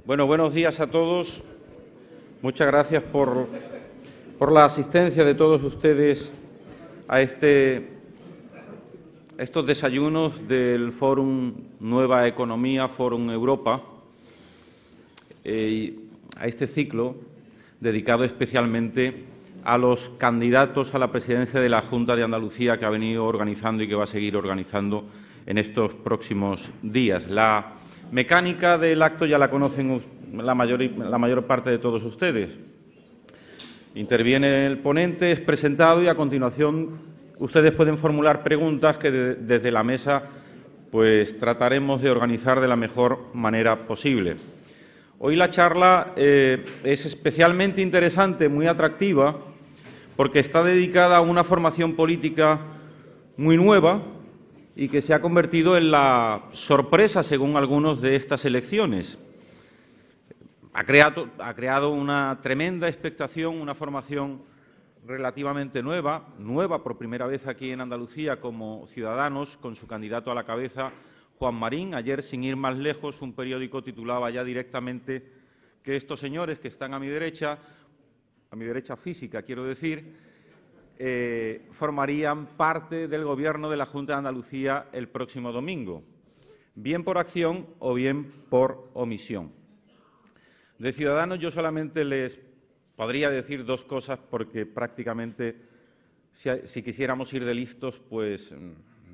Bueno, buenos días a todos. Muchas gracias por la asistencia de todos ustedes a estos desayunos del Fórum Nueva Economía, Fórum Europa, a este ciclo dedicado especialmente a los candidatos a la presidencia de la Junta de Andalucía que ha venido organizando y que va a seguir organizando en estos próximos días. La mecánica del acto ya la conocen la mayor parte de todos ustedes. Interviene el ponente, es presentado y a continuación ustedes pueden formular preguntas que desde la mesa pues trataremos de organizar de la mejor manera posible. Hoy la charla es especialmente interesante, muy atractiva, porque está dedicada a una formación política muy nueva y que se ha convertido en la sorpresa, según algunos, de estas elecciones. Ha creado una tremenda expectación, una formación relativamente nueva por primera vez aquí en Andalucía como Ciudadanos, con su candidato a la cabeza, Juan Marín. Ayer, sin ir más lejos, un periódico titulaba ya directamente que estos señores que están a mi derecha física, quiero decir, formarían parte del Gobierno de la Junta de Andalucía el próximo domingo, bien por acción o bien por omisión. De Ciudadanos yo solamente les podría decir dos cosas porque prácticamente si quisiéramos ir de listos pues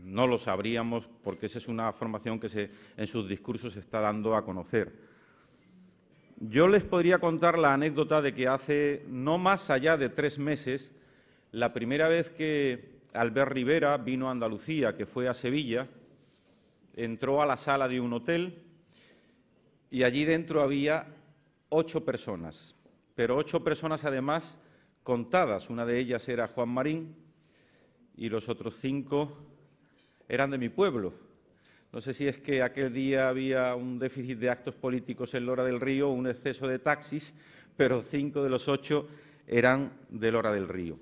no lo sabríamos, porque esa es una formación que en sus discursos se está dando a conocer. Yo les podría contar la anécdota de que hace no más allá de 3 meses, la primera vez que Albert Rivera vino a Andalucía, que fue a Sevilla, entró a la sala de un hotel y allí dentro había 8 personas, pero 8 personas además contadas. Una de ellas era Juan Marín y los otros 5 eran de mi pueblo. No sé si es que aquel día había un déficit de actos políticos en Lora del Río, un exceso de taxis, pero 5 de los 8 eran de Lora del Río.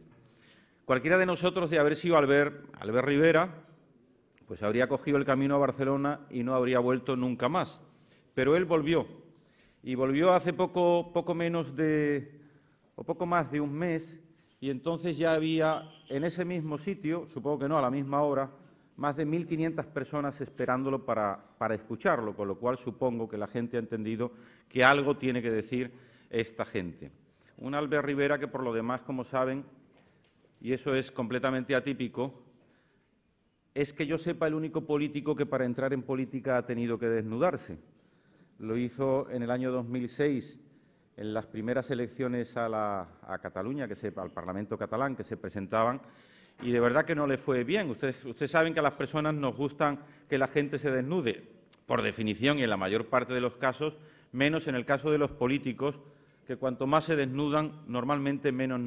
Cualquiera de nosotros, de haber sido Albert Rivera, pues habría cogido el camino a Barcelona y no habría vuelto nunca más. Pero él volvió, y volvió hace poco más de un mes, y entonces ya había en ese mismo sitio, supongo que no a la misma hora, más de 1.500 personas esperándolo para escucharlo, con lo cual supongo que la gente ha entendido que algo tiene que decir esta gente. Un Albert Rivera que, por lo demás, como saben, y eso es completamente atípico, es que yo sepa el único político que para entrar en política ha tenido que desnudarse. Lo hizo en el año 2006, en las primeras elecciones a Cataluña, al Parlamento catalán, que se presentaban, y de verdad que no le fue bien. Ustedes saben que a las personas nos gustan que la gente se desnude, por definición y en la mayor parte de los casos, menos en el caso de los políticos, que cuanto más se desnudan, normalmente menos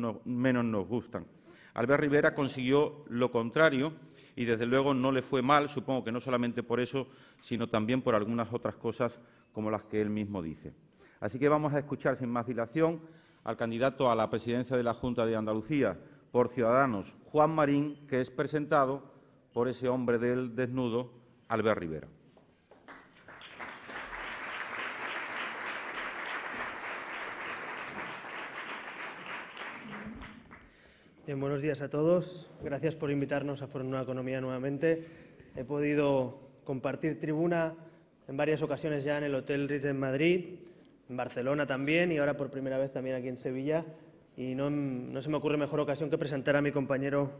nos gustan. Albert Rivera consiguió lo contrario y, desde luego, no le fue mal, supongo que no solamente por eso, sino también por algunas otras cosas como las que él mismo dice. Así que vamos a escuchar sin más dilación al candidato a la presidencia de la Junta de Andalucía por Ciudadanos, Juan Marín, que es presentado por ese hombre del desnudo, Albert Rivera. Bien, buenos días a todos. Gracias por invitarnos a Fórum Nueva Economía nuevamente. He podido compartir tribuna en varias ocasiones ya en el Hotel Ritz en Madrid, en Barcelona también y ahora por primera vez también aquí en Sevilla. Y no se me ocurre mejor ocasión que presentar a mi compañero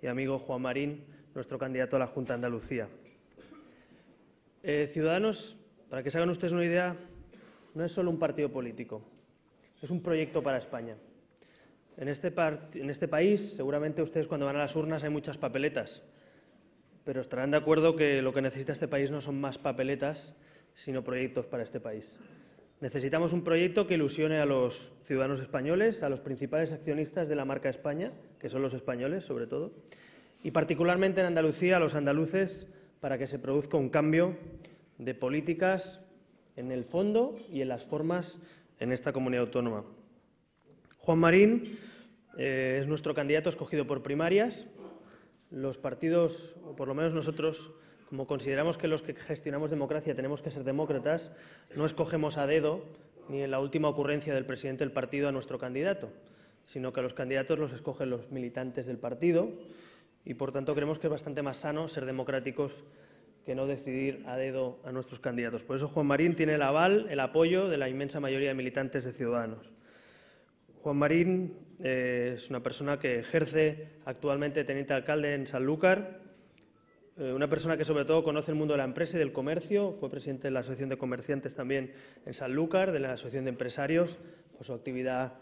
y amigo Juan Marín, nuestro candidato a la Junta de Andalucía. Ciudadanos, para que se hagan ustedes una idea, no es solo un partido político, es un proyecto para España. En este país, seguramente ustedes cuando van a las urnas hay muchas papeletas, pero estarán de acuerdo que lo que necesita este país no son más papeletas, sino proyectos para este país. Necesitamos un proyecto que ilusione a los ciudadanos españoles, a los principales accionistas de la marca España, que son los españoles sobre todo, y particularmente en Andalucía a los andaluces, para que se produzca un cambio de políticas en el fondo y en las formas en esta comunidad autónoma. Juan Marín es nuestro candidato escogido por primarias. Los partidos, o por lo menos nosotros, como consideramos que los que gestionamos democracia tenemos que ser demócratas, no escogemos a dedo, ni en la última ocurrencia del presidente del partido, a nuestro candidato, sino que a los candidatos los escogen los militantes del partido y, por tanto, creemos que es bastante más sano ser democráticos que no decidir a dedo a nuestros candidatos. Por eso Juan Marín tiene el aval, el apoyo de la inmensa mayoría de militantes de Ciudadanos. Juan Marín es una persona que ejerce actualmente de teniente alcalde en Sanlúcar, una persona que sobre todo conoce el mundo de la empresa y del comercio, fue presidente de la Asociación de Comerciantes también en Sanlúcar, de la Asociación de Empresarios, por su actividad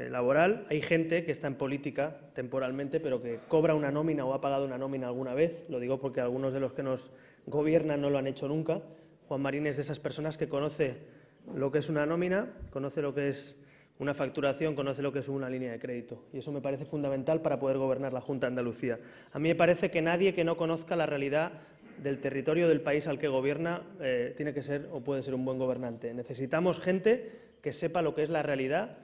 laboral. Hay gente que está en política temporalmente, pero que cobra una nómina o ha pagado una nómina alguna vez. Lo digo porque algunos de los que nos gobiernan no lo han hecho nunca. Juan Marín es de esas personas que conoce lo que es una nómina, conoce lo que es una facturación, conoce lo que es una línea de crédito. Y eso me parece fundamental para poder gobernar la Junta de Andalucía. A mí me parece que nadie que no conozca la realidad del territorio del país al que gobierna tiene que ser o puede ser un buen gobernante. Necesitamos gente que sepa lo que es la realidad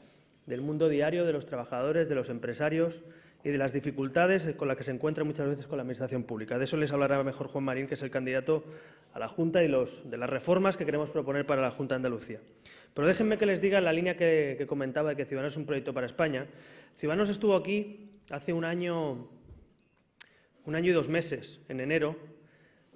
del mundo diario, de los trabajadores, de los empresarios y de las dificultades con las que se encuentra muchas veces con la Administración pública. De eso les hablará mejor Juan Marín, que es el candidato a la Junta y de las reformas que queremos proponer para la Junta de Andalucía. Pero déjenme que les diga la línea que comentaba de que Ciudadanos es un proyecto para España. Ciudadanos estuvo aquí hace un año y 2 meses, en enero,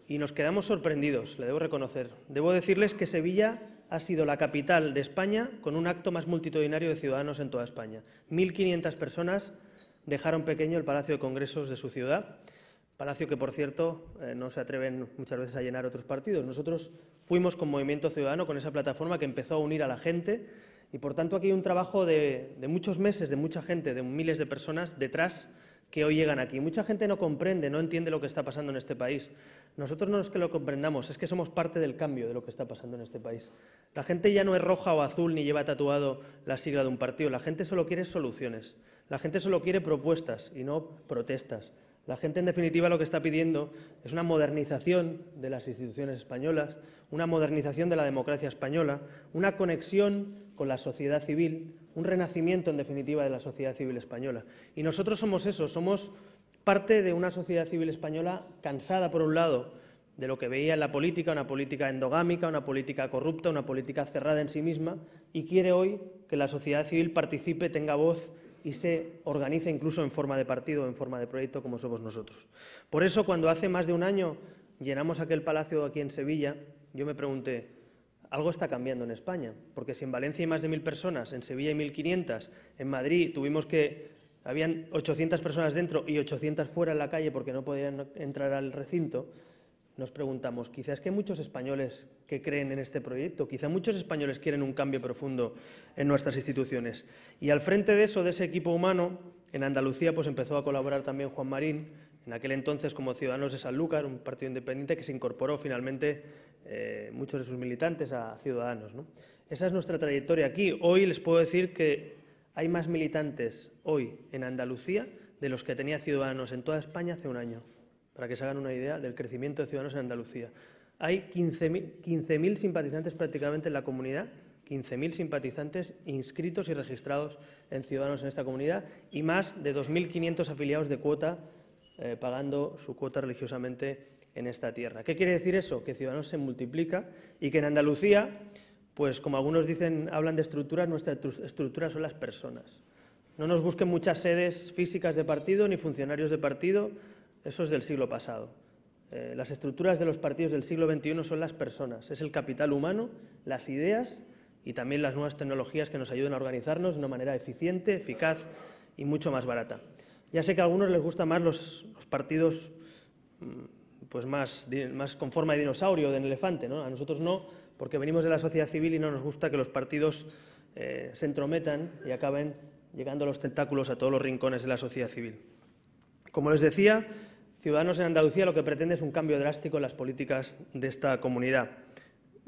y nos quedamos sorprendidos, le debo reconocer. Debo decirles que Sevilla ha sido la capital de España con un acto más multitudinario de Ciudadanos en toda España. 1.500 personas dejaron pequeño el Palacio de Congresos de su ciudad, palacio que, por cierto, no se atreven muchas veces a llenar otros partidos. Nosotros fuimos con Movimiento Ciudadano, con esa plataforma que empezó a unir a la gente y, por tanto, aquí hay un trabajo de muchos meses, de mucha gente, de miles de personas detrás que hoy llegan aquí. Mucha gente no comprende, no entiende lo que está pasando en este país. Nosotros no es que lo comprendamos, es que somos parte del cambio de lo que está pasando en este país. La gente ya no es roja o azul ni lleva tatuado la sigla de un partido. La gente solo quiere soluciones. La gente solo quiere propuestas y no protestas. La gente, en definitiva, lo que está pidiendo es una modernización de las instituciones españolas, una modernización de la democracia española, una conexión con la sociedad civil, un renacimiento, en definitiva, de la sociedad civil española. Y nosotros somos eso, somos parte de una sociedad civil española cansada, por un lado, de lo que veía en la política, una política endogámica, una política corrupta, una política cerrada en sí misma, y quiere hoy que la sociedad civil participe, tenga voz y se organiza incluso en forma de partido, en forma de proyecto, como somos nosotros. Por eso, cuando hace más de un año llenamos aquel palacio aquí en Sevilla, yo me pregunté, algo está cambiando en España, porque si en Valencia hay más de 1.000 personas, en Sevilla hay 1.500, en Madrid habían 800 personas dentro y 800 fuera en la calle porque no podían entrar al recinto, nos preguntamos, quizás es que hay muchos españoles que creen en este proyecto, quizá muchos españoles quieren un cambio profundo en nuestras instituciones. Y al frente de eso, de ese equipo humano, en Andalucía pues empezó a colaborar también Juan Marín, en aquel entonces como Ciudadanos de Sanlúcar, un partido independiente que se incorporó finalmente muchos de sus militantes a Ciudadanos, ¿no? Esa es nuestra trayectoria aquí. Hoy les puedo decir que hay más militantes hoy en Andalucía de los que tenía Ciudadanos en toda España hace un año, para que se hagan una idea del crecimiento de Ciudadanos en Andalucía. Hay 15.000 simpatizantes prácticamente en la comunidad, 15.000 simpatizantes inscritos y registrados en Ciudadanos en esta comunidad y más de 2.500 afiliados de cuota pagando su cuota religiosamente en esta tierra. ¿Qué quiere decir eso? Que Ciudadanos se multiplica y que en Andalucía, pues como algunos dicen, hablan de estructuras, nuestra estructura son las personas. No nos busquen muchas sedes físicas de partido ni funcionarios de partido, eso es del siglo pasado. Las estructuras de los partidos del siglo XXI son las personas, es el capital humano, las ideas y también las nuevas tecnologías que nos ayudan a organizarnos de una manera eficiente, eficaz y mucho más barata. Ya sé que a algunos les gustan más los partidos pues más con forma de dinosaurio o de elefante, ¿no? A nosotros no, porque venimos de la sociedad civil y no nos gusta que los partidos se entrometan y acaben llegando los tentáculos a todos los rincones de la sociedad civil. Como les decía, Ciudadanos en Andalucía lo que pretende es un cambio drástico en las políticas de esta comunidad.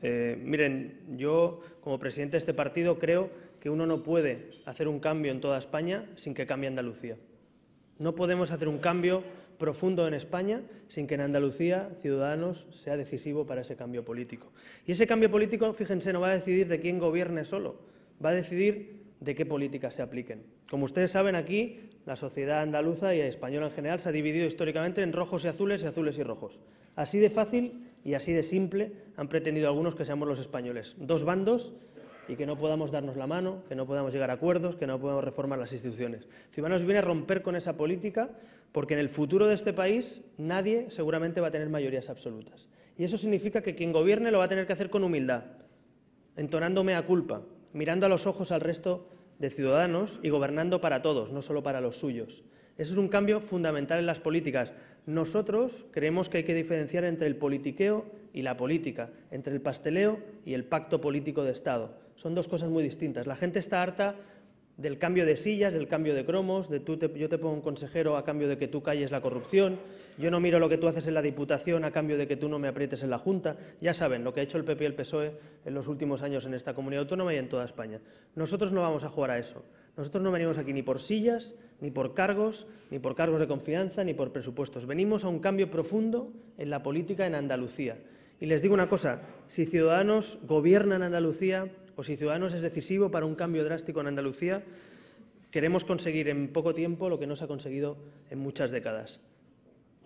Miren, yo como presidente de este partido creo que uno no puede hacer un cambio en toda España sin que cambie Andalucía. No podemos hacer un cambio profundo en España sin que en Andalucía Ciudadanos sea decisivo para ese cambio político. Y ese cambio político, fíjense, no va a decidir de quién gobierne solo, va a decidir de qué políticas se apliquen. Como ustedes saben, aquí la sociedad andaluza y española en general se ha dividido históricamente en rojos y azules y rojos. Así de fácil y así de simple han pretendido algunos que seamos los españoles. Dos bandos y que no podamos darnos la mano, que no podamos llegar a acuerdos, que no podamos reformar las instituciones. Ciudadanos viene a romper con esa política porque en el futuro de este país nadie seguramente va a tener mayorías absolutas. Y eso significa que quien gobierne lo va a tener que hacer con humildad, entonando mea culpa, mirando a los ojos al resto de ciudadanos y gobernando para todos, no solo para los suyos. Eso es un cambio fundamental en las políticas. Nosotros creemos que hay que diferenciar entre el politiqueo y la política, entre el pasteleo y el pacto político de Estado. Son dos cosas muy distintas. La gente está harta del cambio de sillas, del cambio de cromos, de yo te pongo un consejero a cambio de que tú calles la corrupción, yo no miro lo que tú haces en la Diputación a cambio de que tú no me aprietes en la Junta. Ya saben lo que ha hecho el PP y el PSOE en los últimos años en esta comunidad autónoma y en toda España. Nosotros no vamos a jugar a eso. Nosotros no venimos aquí ni por sillas, ni por cargos de confianza, ni por presupuestos. Venimos a un cambio profundo en la política en Andalucía. Y les digo una cosa, si Ciudadanos gobierna en Andalucía o si Ciudadanos es decisivo para un cambio drástico en Andalucía, queremos conseguir en poco tiempo lo que no se ha conseguido en muchas décadas.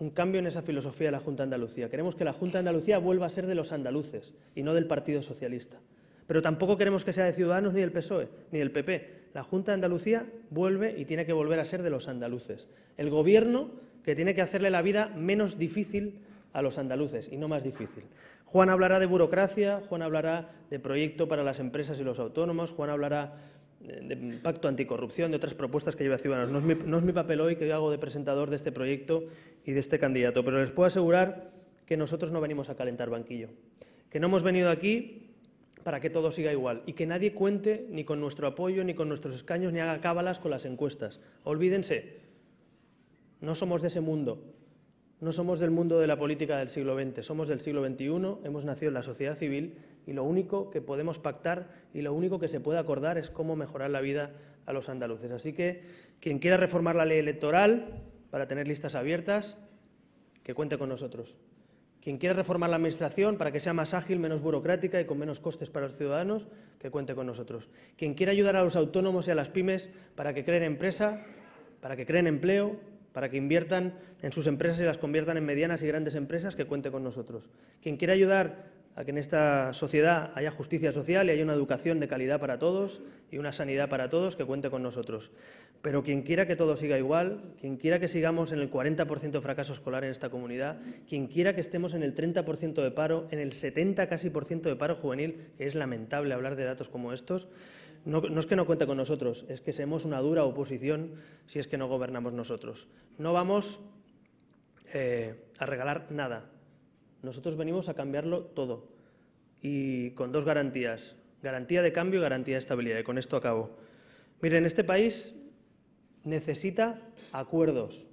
Un cambio en esa filosofía de la Junta de Andalucía. Queremos que la Junta de Andalucía vuelva a ser de los andaluces y no del Partido Socialista. Pero tampoco queremos que sea de Ciudadanos ni del PSOE ni del PP. La Junta de Andalucía vuelve y tiene que volver a ser de los andaluces. El Gobierno que tiene que hacerle la vida menos difícil a los andaluces y no más difícil. Juan hablará de burocracia, Juan hablará de proyecto para las empresas y los autónomos, Juan hablará de pacto anticorrupción, de otras propuestas que lleva Ciudadanos. No es mi papel hoy que yo hago de presentador de este proyecto y de este candidato, pero les puedo asegurar que nosotros no venimos a calentar banquillo, que no hemos venido aquí para que todo siga igual y que nadie cuente ni con nuestro apoyo, ni con nuestros escaños, ni haga cábalas con las encuestas. Olvídense, no somos de ese mundo. No somos del mundo de la política del siglo XX, somos del siglo XXI, hemos nacido en la sociedad civil y lo único que podemos pactar y lo único que se puede acordar es cómo mejorar la vida a los andaluces. Así que quien quiera reformar la ley electoral para tener listas abiertas, que cuente con nosotros. Quien quiera reformar la Administración para que sea más ágil, menos burocrática y con menos costes para los ciudadanos, que cuente con nosotros. Quien quiera ayudar a los autónomos y a las pymes para que creen empresa, para que creen empleo, para que inviertan en sus empresas y las conviertan en medianas y grandes empresas, que cuente con nosotros. Quien quiera ayudar a que en esta sociedad haya justicia social y haya una educación de calidad para todos y una sanidad para todos, que cuente con nosotros. Pero quien quiera que todo siga igual, quien quiera que sigamos en el 40% de fracaso escolar en esta comunidad, quien quiera que estemos en el 30% de paro, en el 70% casi de paro juvenil, que es lamentable hablar de datos como estos, no es que no cuente con nosotros, es que seremos una dura oposición si es que no gobernamos nosotros. No vamos a regalar nada. Nosotros venimos a cambiarlo todo y con dos garantías, garantía de cambio y garantía de estabilidad. Y con esto acabo. Miren, este país necesita acuerdos.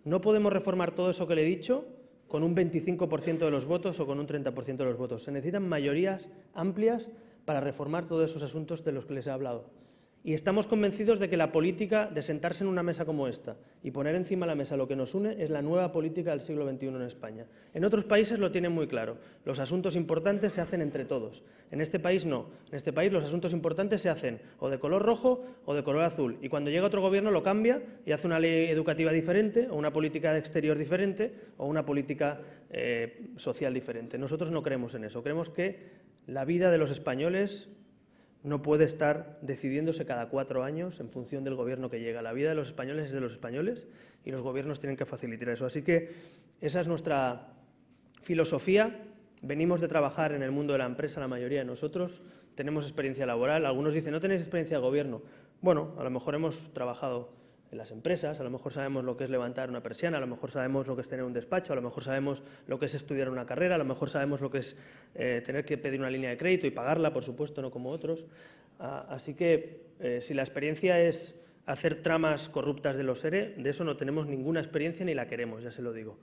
No podemos reformar todo eso que le he dicho con un 25% de los votos o con un 30% de los votos. Se necesitan mayorías amplias para reformar todos esos asuntos de los que les he hablado. Y estamos convencidos de que la política de sentarse en una mesa como esta y poner encima de la mesa lo que nos une es la nueva política del siglo XXI en España. En otros países lo tienen muy claro. Los asuntos importantes se hacen entre todos. En este país no. En este país los asuntos importantes se hacen o de color rojo o de color azul. Y cuando llega otro gobierno lo cambia y hace una ley educativa diferente o una política de exterior diferente o una política social diferente. Nosotros no creemos en eso. Creemos que la vida de los españoles no puede estar decidiéndose cada 4 años en función del gobierno que llega. La vida de los españoles es de los españoles y los gobiernos tienen que facilitar eso. Así que esa es nuestra filosofía. Venimos de trabajar en el mundo de la empresa, la mayoría de nosotros. Tenemos experiencia laboral. Algunos dicen, ¿no tenéis experiencia de gobierno? Bueno, a lo mejor hemos trabajado en las empresas, a lo mejor sabemos lo que es levantar una persiana, a lo mejor sabemos lo que es tener un despacho, a lo mejor sabemos lo que es estudiar una carrera, a lo mejor sabemos lo que es tener que pedir una línea de crédito y pagarla, por supuesto, no como otros. Así que si la experiencia es hacer tramas corruptas de los ERE, de eso no tenemos ninguna experiencia ni la queremos, ya se lo digo,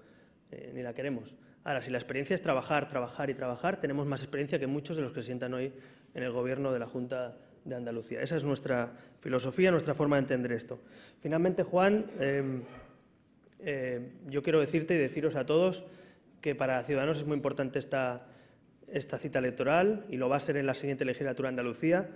ni la queremos. Ahora, si la experiencia es trabajar, trabajar y trabajar, tenemos más experiencia que muchos de los que se sientan hoy en el Gobierno de la Junta de Andalucía. Esa es nuestra filosofía, nuestra forma de entender esto. Finalmente, Juan, yo quiero decirte y deciros a todos que para Ciudadanos es muy importante esta cita electoral y lo va a ser en la siguiente legislatura de Andalucía.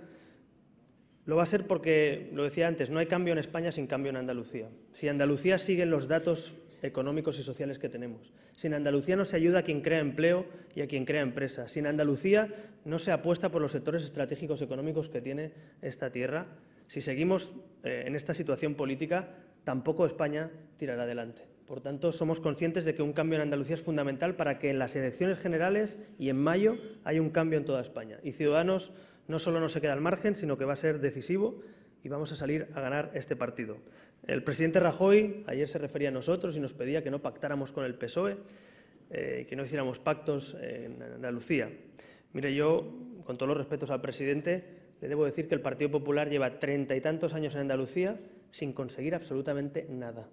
Lo va a ser porque, lo decía antes, no hay cambio en España sin cambio en Andalucía. Si Andalucía sigue los datos económicos y sociales que tenemos, si en Andalucía no se ayuda a quien crea empleo y a quien crea empresas, si en Andalucía no se apuesta por los sectores estratégicos económicos que tiene esta tierra, si seguimos en esta situación política, tampoco España tirará adelante. Por tanto, somos conscientes de que un cambio en Andalucía es fundamental para que en las elecciones generales y en mayo haya un cambio en toda España. Y Ciudadanos no solo no se queda al margen, sino que va a ser decisivo y vamos a salir a ganar este partido. El presidente Rajoy ayer se refería a nosotros y nos pedía que no pactáramos con el PSOE, que no hiciéramos pactos en Andalucía. Mire, yo, con todos los respetos al presidente, le debo decir que el Partido Popular lleva 30 y tantos años en Andalucía sin conseguir absolutamente nada.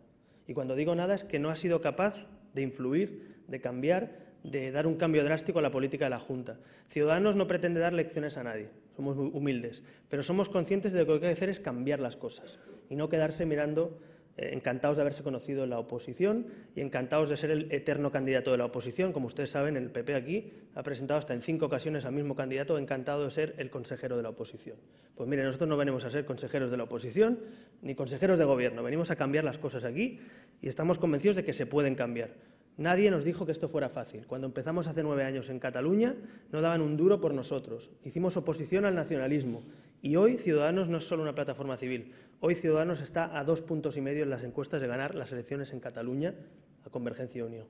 Y cuando digo nada es que no ha sido capaz de influir, de cambiar, de dar un cambio drástico a la política de la Junta. Ciudadanos no pretende dar lecciones a nadie, somos muy humildes, pero somos conscientes de que lo que hay que hacer es cambiar las cosas y no quedarse mirando encantados de haberse conocido en la oposición y encantados de ser el eterno candidato de la oposición. Como ustedes saben, el PP aquí ha presentado hasta en 5 ocasiones al mismo candidato encantado de ser el consejero de la oposición. Pues mire, nosotros no venimos a ser consejeros de la oposición ni consejeros de gobierno, venimos a cambiar las cosas aquí y estamos convencidos de que se pueden cambiar. Nadie nos dijo que esto fuera fácil. Cuando empezamos hace 9 años en Cataluña, no daban un duro por nosotros. Hicimos oposición al nacionalismo. Y hoy Ciudadanos no es solo una plataforma civil. Hoy Ciudadanos está a 2,5 puntos en las encuestas de ganar las elecciones en Cataluña a Convergencia y Unió.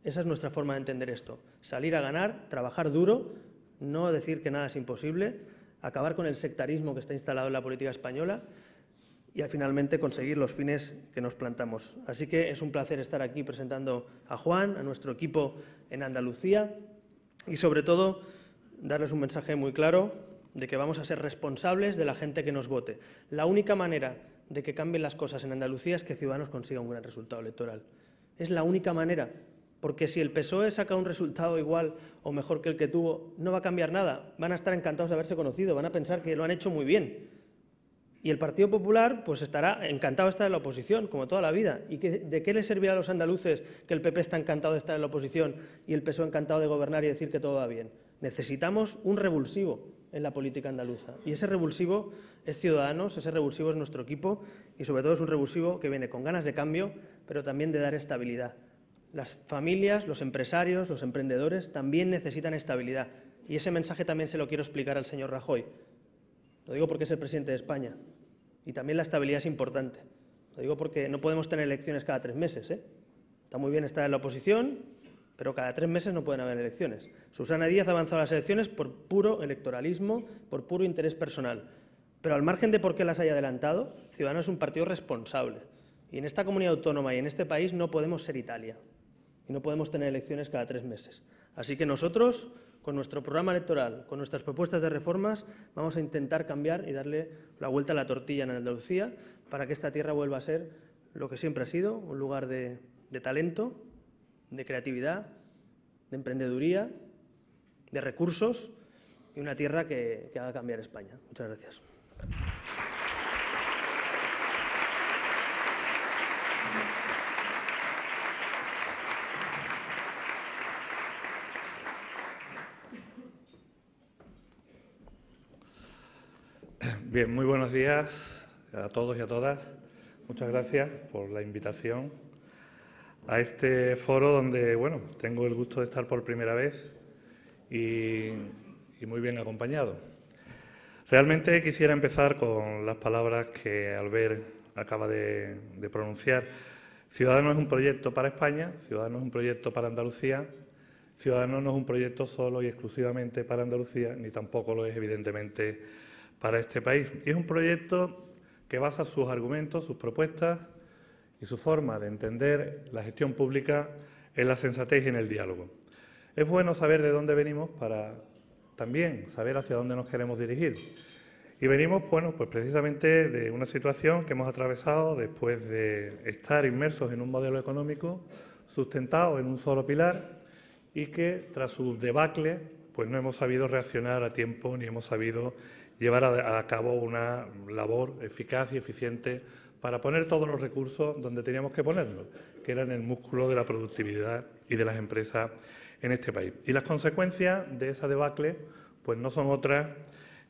Esa es nuestra forma de entender esto. Salir a ganar, trabajar duro, no decir que nada es imposible, acabar con el sectarismo que está instalado en la política española y finalmente conseguir los fines que nos plantamos. Así que es un placer estar aquí presentando a Juan, a nuestro equipo en Andalucía y sobre todo darles un mensaje muy claro de que vamos a ser responsables de la gente que nos vote. La única manera de que cambien las cosas en Andalucía es que Ciudadanos consiga un gran resultado electoral. Es la única manera, porque si el PSOE saca un resultado igual o mejor que el que tuvo, no va a cambiar nada. Van a estar encantados de haberse conocido, van a pensar que lo han hecho muy bien. Y el Partido Popular pues estará encantado de estar en la oposición, como toda la vida. ¿Y de qué les servirá a los andaluces que el PP está encantado de estar en la oposición y el PSOE encantado de gobernar y decir que todo va bien? Necesitamos un revulsivo en la política andaluza. Y ese revulsivo es Ciudadanos, ese revulsivo es nuestro equipo y sobre todo es un revulsivo que viene con ganas de cambio, pero también de dar estabilidad. Las familias, los empresarios, los emprendedores también necesitan estabilidad. Y ese mensaje también se lo quiero explicar al señor Rajoy. Lo digo porque es el presidente de España y también la estabilidad es importante. Lo digo porque no podemos tener elecciones cada 3 meses. Está muy bien estar en la oposición, pero cada 3 meses no pueden haber elecciones. Susana Díaz ha avanzado las elecciones por puro electoralismo, por puro interés personal. Pero al margen de por qué las haya adelantado, Ciudadanos es un partido responsable. Y en esta comunidad autónoma y en este país no podemos ser Italia. Y no podemos tener elecciones cada 3 meses. Así que nosotros, con nuestro programa electoral, con nuestras propuestas de reformas, vamos a intentar cambiar y darle la vuelta a la tortilla en Andalucía para que esta tierra vuelva a ser lo que siempre ha sido, un lugar de talento, de creatividad, de emprendeduría, de recursos y una tierra que haga cambiar España. Muchas gracias. Bien, muy buenos días a todos y a todas. Muchas gracias por la invitación a este foro donde, bueno, tengo el gusto de estar por primera vez y muy bien acompañado. Realmente quisiera empezar con las palabras que Albert acaba de pronunciar. Ciudadanos es un proyecto para España, Ciudadanos es un proyecto para Andalucía, Ciudadanos no es un proyecto solo y exclusivamente para Andalucía, ni tampoco lo es, evidentemente, para este país. Y es un proyecto que basa sus argumentos, sus propuestas y su forma de entender la gestión pública en la sensatez y en el diálogo. Es bueno saber de dónde venimos para también saber hacia dónde nos queremos dirigir. Y venimos, bueno, pues precisamente de una situación que hemos atravesado después de estar inmersos en un modelo económico sustentado en un solo pilar y que, tras su debacle, pues no hemos sabido reaccionar a tiempo ni hemos sabido llevar a cabo una labor eficaz y eficiente para poner todos los recursos donde teníamos que ponerlos, que era en el músculo de la productividad y de las empresas en este país. Y las consecuencias de esa debacle pues no son otras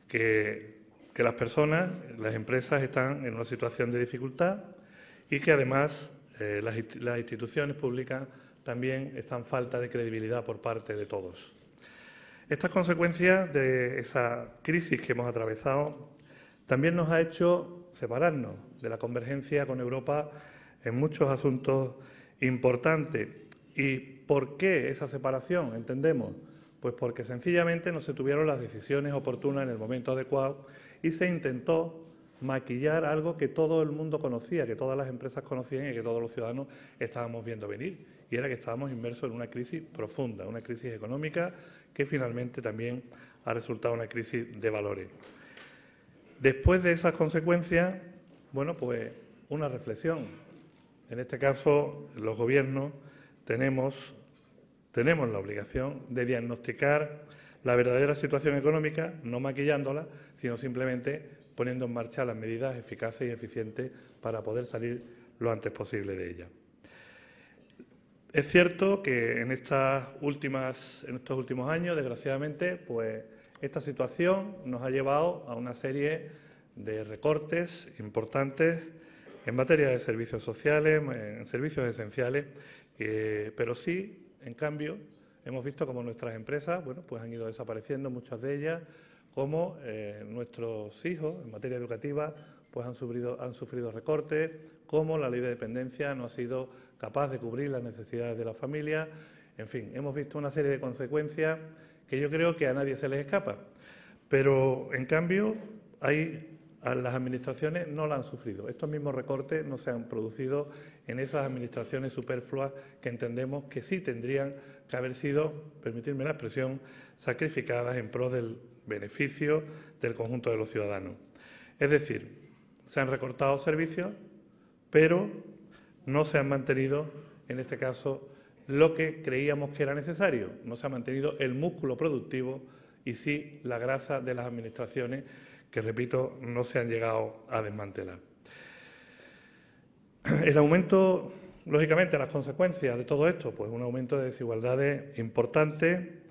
que que las personas, las empresas están en una situación de dificultad y que además las instituciones públicas también están falta de credibilidad por parte de todos. Estas consecuencias de esa crisis que hemos atravesado también nos ha hecho separarnos de la convergencia con Europa en muchos asuntos importantes. ¿Y por qué esa separación? Entendemos, pues porque sencillamente no se tuvieron las decisiones oportunas en el momento adecuado y se intentó maquillar algo que todo el mundo conocía, que todas las empresas conocían y que todos los ciudadanos estábamos viendo venir, y era que estábamos inmersos en una crisis profunda, una crisis económica que finalmente también ha resultado una crisis de valores. Después de esas consecuencias, bueno, pues una reflexión. En este caso, los gobiernos tenemos la obligación de diagnosticar la verdadera situación económica, no maquillándola, sino simplemente poniendo en marcha las medidas eficaces y eficientes para poder salir lo antes posible de ella. Es cierto que en estos últimos años, desgraciadamente, pues esta situación nos ha llevado a una serie de recortes importantes en materia de servicios sociales, en servicios esenciales, pero sí, en cambio, hemos visto cómo nuestras empresas, bueno, pues han ido desapareciendo muchas de ellas, cómo nuestros hijos en materia educativa pues han sufrido recortes, cómo la ley de dependencia no ha sido capaz de cubrir las necesidades de la familia. En fin, hemos visto una serie de consecuencias que yo creo que a nadie se les escapa. Pero, en cambio, las administraciones no la han sufrido. Estos mismos recortes no se han producido en esas administraciones superfluas que entendemos que sí tendrían que haber sido, permitidme la expresión, sacrificadas en pro del beneficio del conjunto de los ciudadanos. Es decir, se han recortado servicios, pero no se han mantenido, en este caso, lo que creíamos que era necesario. No se ha mantenido el músculo productivo y sí la grasa de las administraciones que, repito, no se han llegado a desmantelar. El aumento, lógicamente, las consecuencias de todo esto, pues un aumento de desigualdades importante,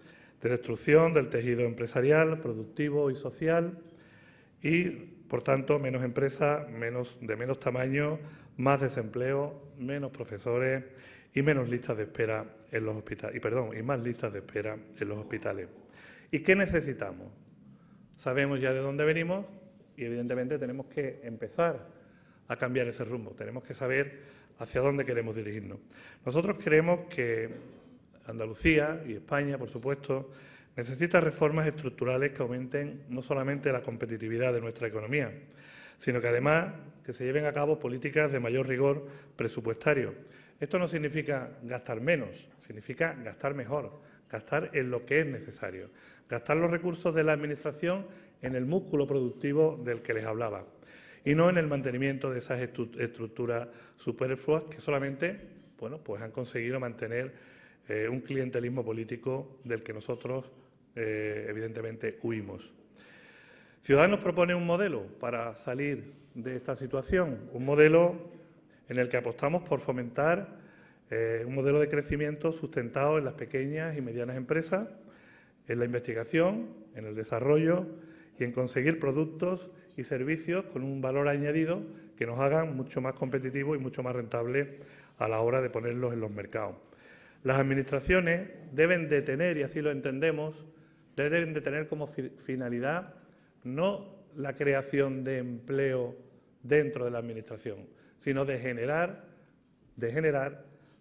de destrucción del tejido empresarial, productivo y social y, por tanto, menos empresas, de menos tamaño, más desempleo, menos profesores y menos listas de espera en los hospitales, y más listas de espera en los hospitales. ¿Y qué necesitamos? Sabemos ya de dónde venimos y, evidentemente, tenemos que empezar a cambiar ese rumbo. Tenemos que saber hacia dónde queremos dirigirnos. Nosotros creemos que Andalucía y España, por supuesto, necesita reformas estructurales que aumenten no solamente la competitividad de nuestra economía, sino que además que se lleven a cabo políticas de mayor rigor presupuestario. Esto no significa gastar menos, significa gastar mejor, gastar en lo que es necesario, gastar los recursos de la Administración en el músculo productivo del que les hablaba y no en el mantenimiento de esas estructuras superfluas que solamente, bueno, pues han conseguido mantener un clientelismo político del que nosotros, evidentemente, huimos. Ciudadanos propone un modelo para salir de esta situación, un modelo en el que apostamos por fomentar un modelo de crecimiento sustentado en las pequeñas y medianas empresas, en la investigación, en el desarrollo y en conseguir productos y servicios con un valor añadido que nos hagan mucho más competitivos y mucho más rentables a la hora de ponerlos en los mercados. Las administraciones deben de tener, y así lo entendemos, deben de tener como finalidad no la creación de empleo dentro de la Administración, sino de generar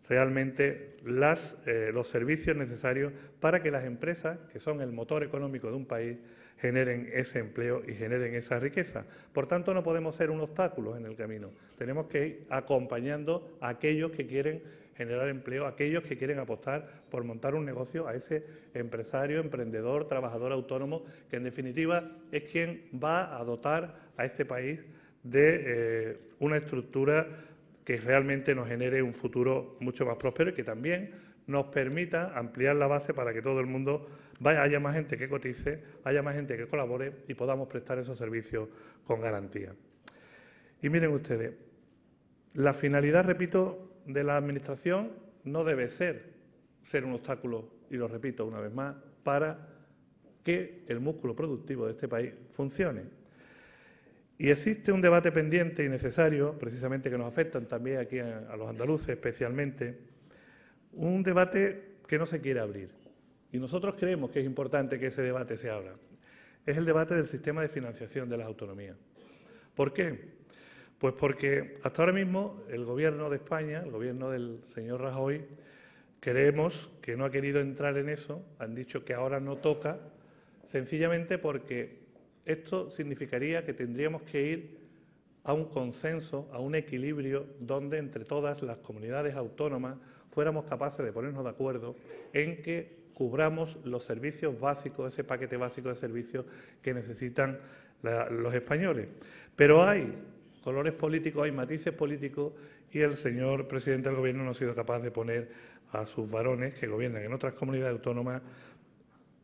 realmente los servicios necesarios para que las empresas, que son el motor económico de un país, generen ese empleo y generen esa riqueza. Por tanto, no podemos ser un obstáculo en el camino. Tenemos que ir acompañando a aquellos que quieren generar empleo, a aquellos que quieren apostar por montar un negocio, a ese empresario, emprendedor, trabajador autónomo, que en definitiva es quien va a dotar a este país de una estructura que realmente nos genere un futuro mucho más próspero y que también nos permita ampliar la base para que todo el mundo haya más gente que cotice, haya más gente que colabore y podamos prestar esos servicios con garantía. Y miren ustedes, la finalidad, repito, de la Administración no debe ser un obstáculo, y lo repito una vez más, para que el músculo productivo de este país funcione. Y existe un debate pendiente y necesario, precisamente que nos afectan también aquí a los andaluces especialmente, un debate que no se quiere abrir. Y nosotros creemos que es importante que ese debate se abra. Es el debate del sistema de financiación de las autonomías. ¿Por qué? Pues porque hasta ahora mismo el Gobierno de España, el Gobierno del señor Rajoy, creemos que no ha querido entrar en eso, han dicho que ahora no toca, sencillamente porque esto significaría que tendríamos que ir a un consenso, a un equilibrio, donde entre todas las comunidades autónomas fuéramos capaces de ponernos de acuerdo en que cubramos los servicios básicos, ese paquete básico de servicios que necesitan los españoles. Pero hay colores políticos, hay matices políticos y el señor presidente del Gobierno no ha sido capaz de poner a sus varones que gobiernan en otras comunidades autónomas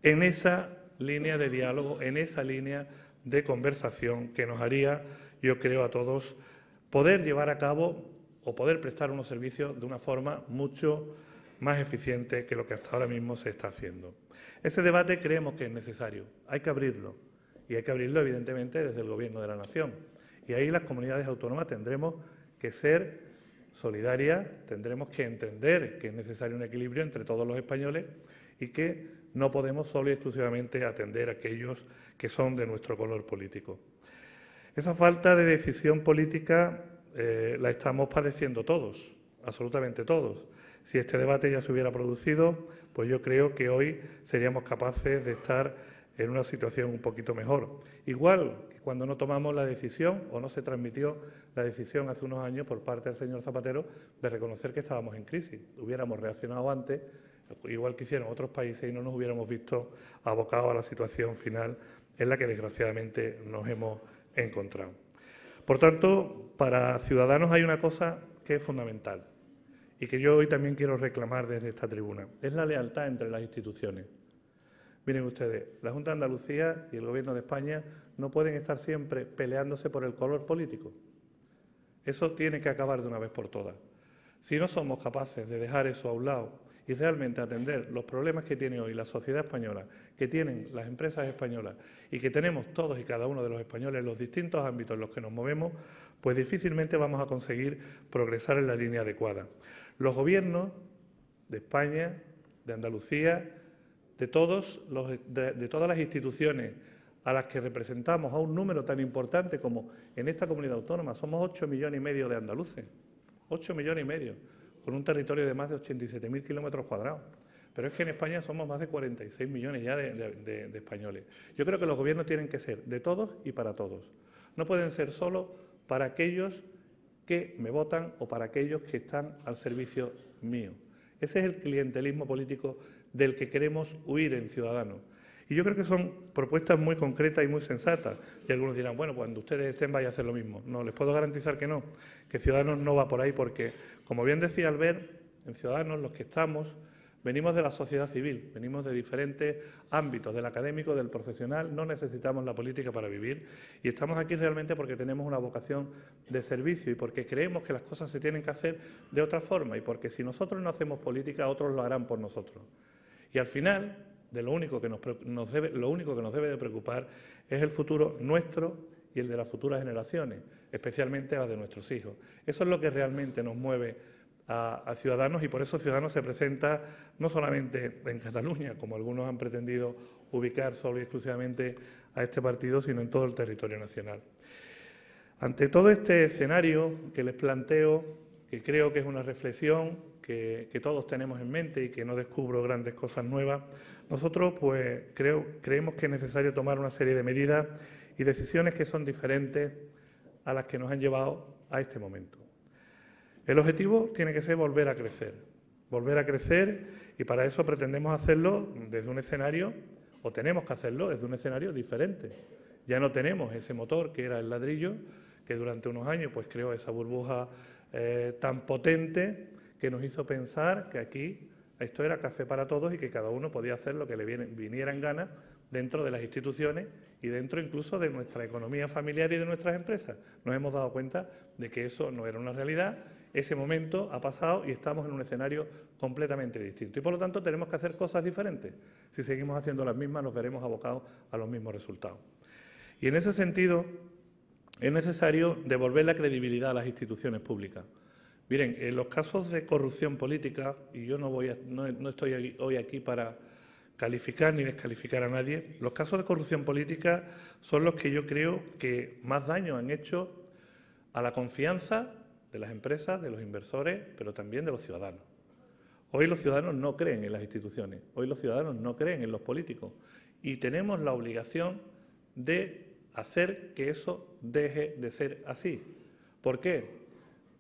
en esa línea de diálogo, en esa línea de conversación que nos haría, yo creo, a todos poder llevar a cabo o poder prestar unos servicios de una forma mucho más eficiente que lo que hasta ahora mismo se está haciendo. Ese debate creemos que es necesario, hay que abrirlo, y hay que abrirlo evidentemente desde el Gobierno de la Nación. Y ahí las comunidades autónomas tendremos que ser solidarias, tendremos que entender que es necesario un equilibrio entre todos los españoles y que no podemos solo y exclusivamente atender a aquellos que son de nuestro color político. Esa falta de decisión política la estamos padeciendo todos, absolutamente todos. Si este debate ya se hubiera producido, pues yo creo que hoy seríamos capaces de estar en una situación un poquito mejor. Igual que cuando no tomamos la decisión o no se transmitió la decisión hace unos años por parte del señor Zapatero de reconocer que estábamos en crisis. Hubiéramos reaccionado antes, igual que hicieron otros países, y no nos hubiéramos visto abocados a la situación final en la que desgraciadamente nos hemos encontrado. Por tanto, para Ciudadanos hay una cosa que es fundamental y que yo hoy también quiero reclamar desde esta tribuna. Es la lealtad entre las instituciones. Miren ustedes, la Junta de Andalucía y el Gobierno de España no pueden estar siempre peleándose por el color político. Eso tiene que acabar de una vez por todas. Si no somos capaces de dejar eso a un lado y realmente atender los problemas que tiene hoy la sociedad española, que tienen las empresas españolas y que tenemos todos y cada uno de los españoles en los distintos ámbitos en los que nos movemos, pues difícilmente vamos a conseguir progresar en la línea adecuada. Los gobiernos de España, de Andalucía, de todas las instituciones a las que representamos a un número tan importante como en esta comunidad autónoma, somos 8,5 millones de andaluces, 8,5 millones, con un territorio de más de 87.000 kilómetros cuadrados. Pero es que en España somos más de 46 millones ya de españoles. Yo creo que los gobiernos tienen que ser de todos y para todos. No pueden ser solo para aquellos que me votan o para aquellos que están al servicio mío. Ese es el clientelismo político del que queremos huir en Ciudadanos. Y yo creo que son propuestas muy concretas y muy sensatas. Y algunos dirán, bueno, cuando ustedes estén vaya a hacer lo mismo. No, les puedo garantizar que no, que Ciudadanos no va por ahí porque, como bien decía Albert, en Ciudadanos los que estamos venimos de la sociedad civil, venimos de diferentes ámbitos, del académico, del profesional, no necesitamos la política para vivir y estamos aquí realmente porque tenemos una vocación de servicio y porque creemos que las cosas se tienen que hacer de otra forma y porque si nosotros no hacemos política, otros lo harán por nosotros. Y al final, lo único que nos debe de preocupar es el futuro nuestro y el de las futuras generaciones, especialmente las de nuestros hijos. Eso es lo que realmente nos mueve a Ciudadanos y por eso Ciudadanos se presenta no solamente en Cataluña, como algunos han pretendido ubicar solo y exclusivamente a este partido, sino en todo el territorio nacional. Ante todo este escenario que les planteo, que creo que es una reflexión que todos tenemos en mente y que no descubro grandes cosas nuevas, nosotros pues creemos que es necesario tomar una serie de medidas y decisiones que son diferentes a las que nos han llevado a este momento. El objetivo tiene que ser volver a crecer y para eso pretendemos hacerlo desde un escenario, o tenemos que hacerlo desde un escenario diferente. Ya no tenemos ese motor que era el ladrillo, que durante unos años pues creó esa burbuja tan potente que nos hizo pensar que aquí esto era café para todos y que cada uno podía hacer lo que le viniera en gana dentro de las instituciones y dentro incluso de nuestra economía familiar y de nuestras empresas. Nos hemos dado cuenta de que eso no era una realidad. Ese momento ha pasado y estamos en un escenario completamente distinto. Y por lo tanto tenemos que hacer cosas diferentes. Si seguimos haciendo las mismas nos veremos abocados a los mismos resultados. Y en ese sentido es necesario devolver la credibilidad a las instituciones públicas. Miren, en los casos de corrupción política, y yo no estoy hoy aquí para calificar ni descalificar a nadie, los casos de corrupción política son los que yo creo que más daño han hecho a la confianza de las empresas, de los inversores, pero también de los ciudadanos. Hoy los ciudadanos no creen en las instituciones, hoy los ciudadanos no creen en los políticos y tenemos la obligación de hacer que eso deje de ser así. ¿Por qué?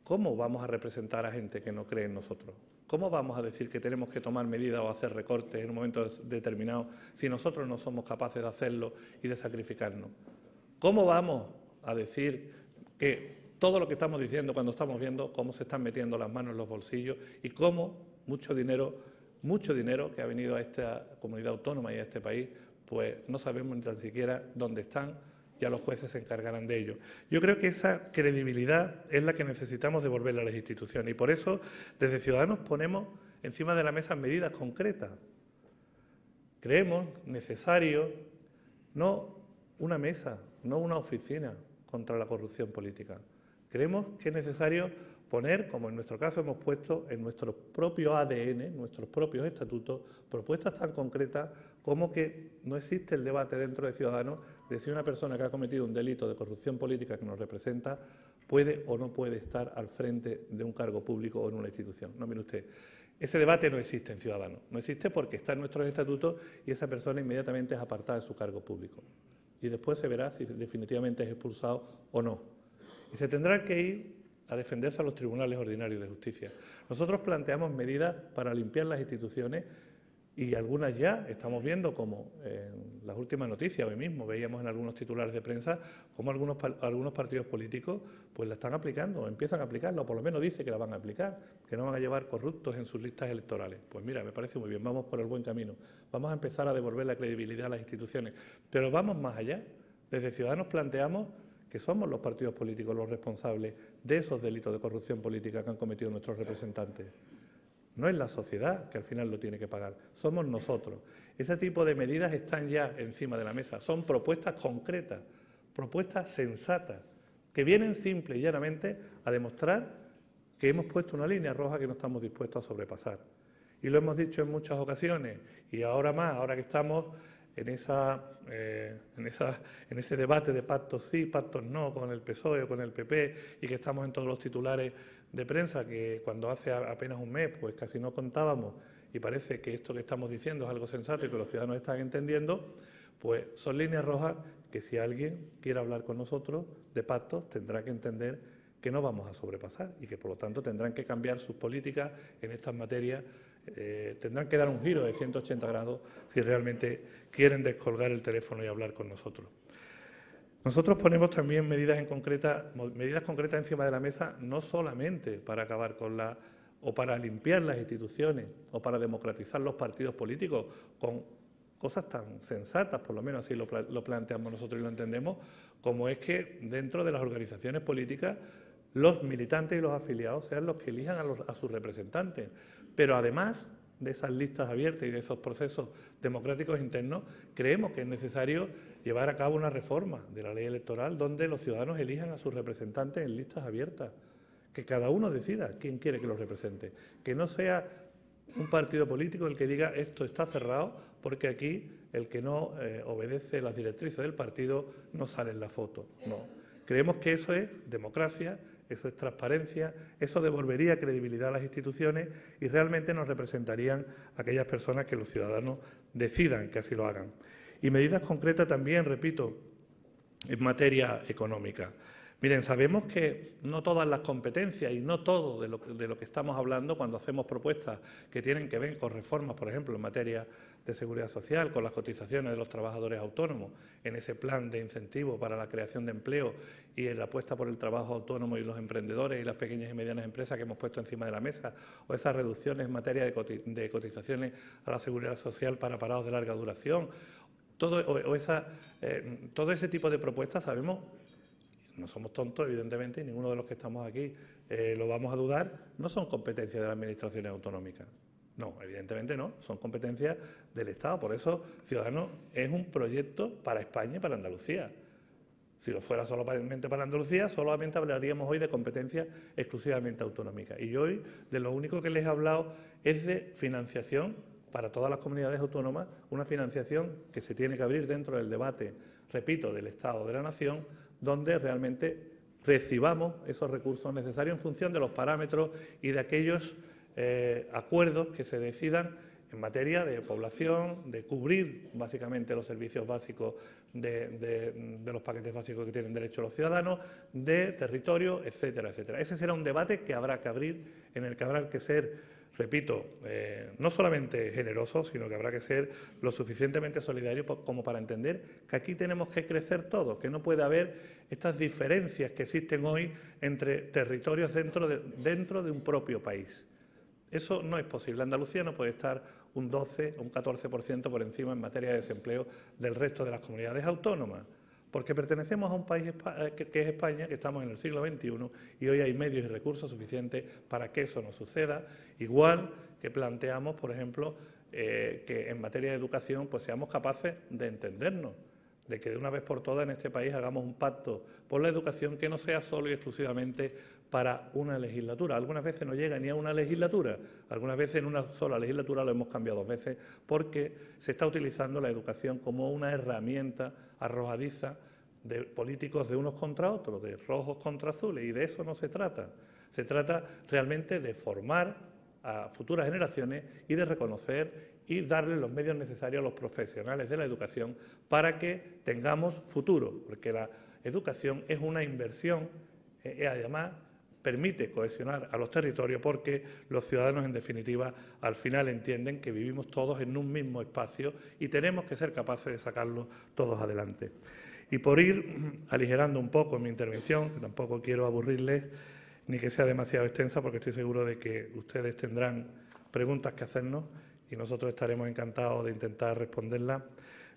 ¿Cómo vamos a representar a gente que no cree en nosotros? ¿Cómo vamos a decir que tenemos que tomar medidas o hacer recortes en un momento determinado si nosotros no somos capaces de hacerlo y de sacrificarnos? ¿Cómo vamos a decir que todo lo que estamos diciendo cuando estamos viendo cómo se están metiendo las manos en los bolsillos y cómo mucho dinero que ha venido a esta comunidad autónoma y a este país, pues no sabemos ni tan siquiera dónde están? Ya los jueces se encargarán de ello. Yo creo que esa credibilidad es la que necesitamos devolverle a las instituciones y por eso desde Ciudadanos ponemos encima de la mesa medidas concretas. Creemos necesario no una mesa, no una oficina contra la corrupción política. Creemos que es necesario poner, como en nuestro caso hemos puesto en nuestro propio ADN, nuestros propios estatutos, propuestas tan concretas como que no existe el debate dentro de Ciudadanos de si una persona que ha cometido un delito de corrupción política que nos representa puede o no puede estar al frente de un cargo público o en una institución. No, mire usted, ese debate no existe en Ciudadanos. No existe porque está en nuestros estatutos y esa persona inmediatamente es apartada de su cargo público. Y después se verá si definitivamente es expulsado o no. Y se tendrá que ir a defenderse a los tribunales ordinarios de justicia. Nosotros planteamos medidas para limpiar las instituciones y algunas ya estamos viendo como en las últimas noticias, hoy mismo veíamos en algunos titulares de prensa como algunos partidos políticos pues la están aplicando, empiezan a aplicarla, o por lo menos dice que la van a aplicar, que no van a llevar corruptos en sus listas electorales. Pues mira, me parece muy bien, vamos por el buen camino, vamos a empezar a devolver la credibilidad a las instituciones, pero vamos más allá. Desde Ciudadanos planteamos que somos los partidos políticos los responsables de esos delitos de corrupción política que han cometido nuestros representantes. No es la sociedad que al final lo tiene que pagar, somos nosotros. Ese tipo de medidas están ya encima de la mesa, son propuestas concretas, propuestas sensatas, que vienen simple y llanamente a demostrar que hemos puesto una línea roja que no estamos dispuestos a sobrepasar. Y lo hemos dicho en muchas ocasiones, y ahora más, ahora que estamos en ese debate de pactos sí, pactos no, con el PSOE o con el PP, y que estamos en todos los titulares de prensa, que cuando hace apenas un mes pues casi no contábamos, y parece que esto que estamos diciendo es algo sensato y que los ciudadanos están entendiendo, pues son líneas rojas que si alguien quiere hablar con nosotros de pactos tendrá que entender que no vamos a sobrepasar y que por lo tanto tendrán que cambiar sus políticas en estas materias, tendrán que dar un giro de 180 grados si realmente quieren descolgar el teléfono y hablar con nosotros. Nosotros ponemos también medidas concretas encima de la mesa, no solamente para acabar con o para limpiar las instituciones o para democratizar los partidos políticos con cosas tan sensatas, por lo menos así lo planteamos nosotros y lo entendemos, como es que dentro de las organizaciones políticas los militantes y los afiliados sean los que elijan a sus representantes. Pero además de esas listas abiertas y de esos procesos democráticos internos, creemos que es necesario llevar a cabo una reforma de la ley electoral donde los ciudadanos elijan a sus representantes en listas abiertas, que cada uno decida quién quiere que los represente, que no sea un partido político el que diga esto está cerrado porque aquí el que no obedece las directrices del partido no sale en la foto. No. Creemos que eso es democracia, eso es transparencia, eso devolvería credibilidad a las instituciones y realmente nos representarían aquellas personas que los ciudadanos decidan que así lo hagan. Y medidas concretas también, repito, en materia económica. Miren, sabemos que no todas las competencias y no todo de lo que estamos hablando cuando hacemos propuestas que tienen que ver con reformas, por ejemplo, en materia de seguridad social, con las cotizaciones de los trabajadores autónomos, en ese plan de incentivo para la creación de empleo y en la apuesta por el trabajo autónomo y los emprendedores y las pequeñas y medianas empresas que hemos puesto encima de la mesa, o esas reducciones en materia de cotizaciones a la seguridad social para parados de larga duración, todo ese tipo de propuestas sabemos. No somos tontos, evidentemente, y ninguno de los que estamos aquí lo vamos a dudar, no son competencias de las administraciones autonómicas. No, evidentemente no, son competencias del Estado. Por eso, Ciudadanos es un proyecto para España y para Andalucía. Si lo fuera solamente para Andalucía, solamente hablaríamos hoy de competencias exclusivamente autonómicas. Y hoy de lo único que les he hablado es de financiación para todas las comunidades autónomas, una financiación que se tiene que abrir dentro del debate, repito, del Estado de la Nación, donde realmente recibamos esos recursos necesarios en función de los parámetros y de aquellos acuerdos que se decidan en materia de población, de cubrir básicamente los servicios básicos de los paquetes básicos que tienen derecho los ciudadanos, de territorio, etcétera, etcétera. Ese será un debate que habrá que abrir, en el que habrá que ser, repito, no solamente generosos, sino que habrá que ser lo suficientemente solidarios como para entender que aquí tenemos que crecer todos, que no puede haber estas diferencias que existen hoy entre territorios dentro de un propio país. Eso no es posible. Andalucía no puede estar un 12 o un 14% por encima en materia de desempleo del resto de las comunidades autónomas, porque pertenecemos a un país que es España, que estamos en el siglo XXI y hoy hay medios y recursos suficientes para que eso no suceda, igual que planteamos, por ejemplo, que en materia de educación pues seamos capaces de entendernos, de que de una vez por todas en este país hagamos un pacto por la educación que no sea solo y exclusivamente para una legislatura. Algunas veces no llega ni a una legislatura, algunas veces en una sola legislatura lo hemos cambiado 2 veces porque se está utilizando la educación como una herramienta arrojadiza de políticos de unos contra otros, de rojos contra azules, y de eso no se trata. Se trata realmente de formar a futuras generaciones y de reconocer y darle los medios necesarios a los profesionales de la educación para que tengamos futuro, porque la educación es una inversión y además permite cohesionar a los territorios porque los ciudadanos, en definitiva, al final entienden que vivimos todos en un mismo espacio y tenemos que ser capaces de sacarlo todos adelante. Y por ir aligerando un poco mi intervención, que tampoco quiero aburrirles ni que sea demasiado extensa, porque estoy seguro de que ustedes tendrán preguntas que hacernos y nosotros estaremos encantados de intentar responderlas.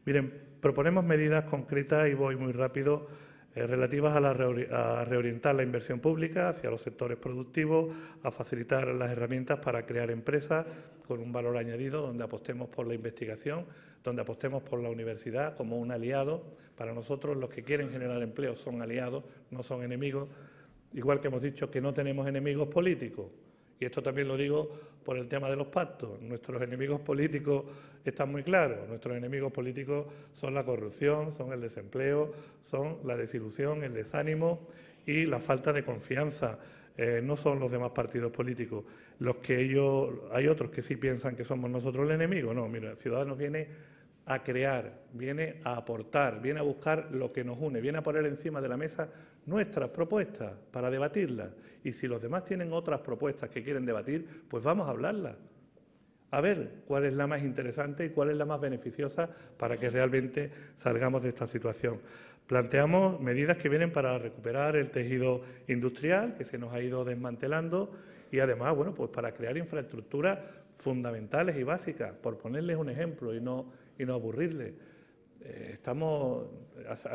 Miren, proponemos medidas concretas, y voy muy rápido, relativas a reorientar la inversión pública hacia los sectores productivos, a facilitar las herramientas para crear empresas con un valor añadido, donde apostemos por la investigación, donde apostemos por la universidad como un aliado. Para nosotros, los que quieren generar empleo son aliados, no son enemigos. Igual que hemos dicho que no tenemos enemigos políticos, y esto también lo digo por el tema de los pactos. Nuestros enemigos políticos están muy claros. Nuestros enemigos políticos son la corrupción, son el desempleo, son la desilusión, el desánimo y la falta de confianza. No son los demás partidos políticos los que hay otros que sí piensan que somos nosotros el enemigo. No, mira, Ciudadanos viene a crear, viene a aportar, viene a buscar lo que nos une, viene a poner encima de la mesa nuestras propuestas para debatirlas. Y si los demás tienen otras propuestas que quieren debatir, pues vamos a hablarlas. A ver cuál es la más interesante y cuál es la más beneficiosa para que realmente salgamos de esta situación. Planteamos medidas que vienen para recuperar el tejido industrial que se nos ha ido desmantelando y además, bueno, pues para crear infraestructuras fundamentales y básicas, por ponerles un ejemplo y no aburrirles.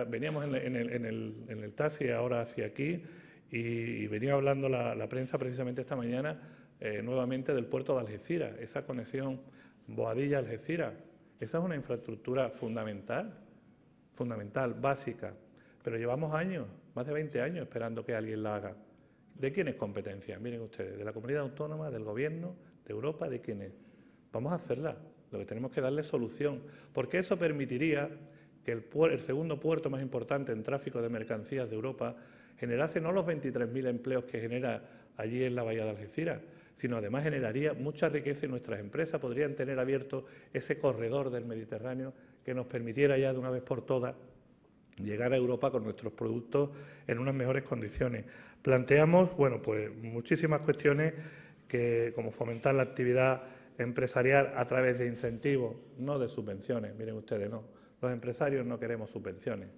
Veníamos en el taxi ahora hacia aquí y venía hablando la prensa precisamente esta mañana nuevamente del puerto de Algeciras, esa conexión Boadilla-Algeciras. Esa es una infraestructura fundamental, básica, pero llevamos años, más de 20 años esperando que alguien la haga. ¿De quién es competencia? Miren ustedes, de la comunidad autónoma, del Gobierno, de Europa, ¿de quién es? Vamos a hacerla. Lo que tenemos que darle solución, porque eso permitiría que el segundo puerto más importante en tráfico de mercancías de Europa generase no los 23.000 empleos que genera allí en la bahía de Algeciras, sino además generaría mucha riqueza y nuestras empresas podrían tener abierto ese corredor del Mediterráneo que nos permitiera ya de una vez por todas llegar a Europa con nuestros productos en unas mejores condiciones. Planteamos, bueno, pues muchísimas cuestiones como fomentar la actividad empresarial a través de incentivos, no de subvenciones. Miren ustedes, no. Los empresarios no queremos subvenciones,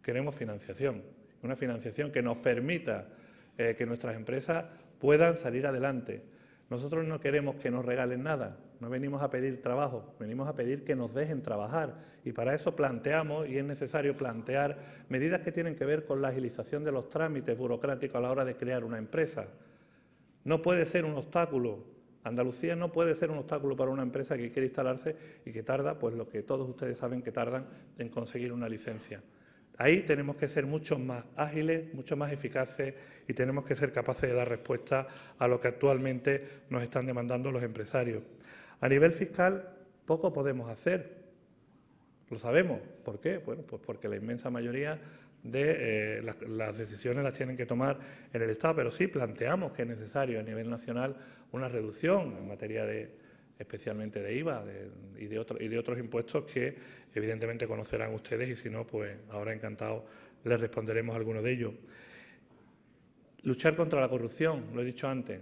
queremos financiación. Una financiación que nos permita que nuestras empresas puedan salir adelante. Nosotros no queremos que nos regalen nada, no venimos a pedir trabajo, venimos a pedir que nos dejen trabajar. Y para eso planteamos, y es necesario plantear, medidas que tienen que ver con la agilización de los trámites burocráticos a la hora de crear una empresa. No puede ser un obstáculo. Andalucía no puede ser un obstáculo para una empresa que quiere instalarse y que tarda, pues lo que todos ustedes saben que tardan en conseguir una licencia. Ahí tenemos que ser mucho más ágiles, mucho más eficaces y tenemos que ser capaces de dar respuesta a lo que actualmente nos están demandando los empresarios. A nivel fiscal, poco podemos hacer. Lo sabemos. ¿Por qué? Bueno, pues porque la inmensa mayoría de las decisiones las tienen que tomar en el Estado, pero sí planteamos que es necesario a nivel nacional una reducción en materia especialmente de IVA y de otros impuestos que evidentemente conocerán ustedes y si no, pues ahora encantado les responderemos a alguno de ellos. Luchar contra la corrupción, lo he dicho antes,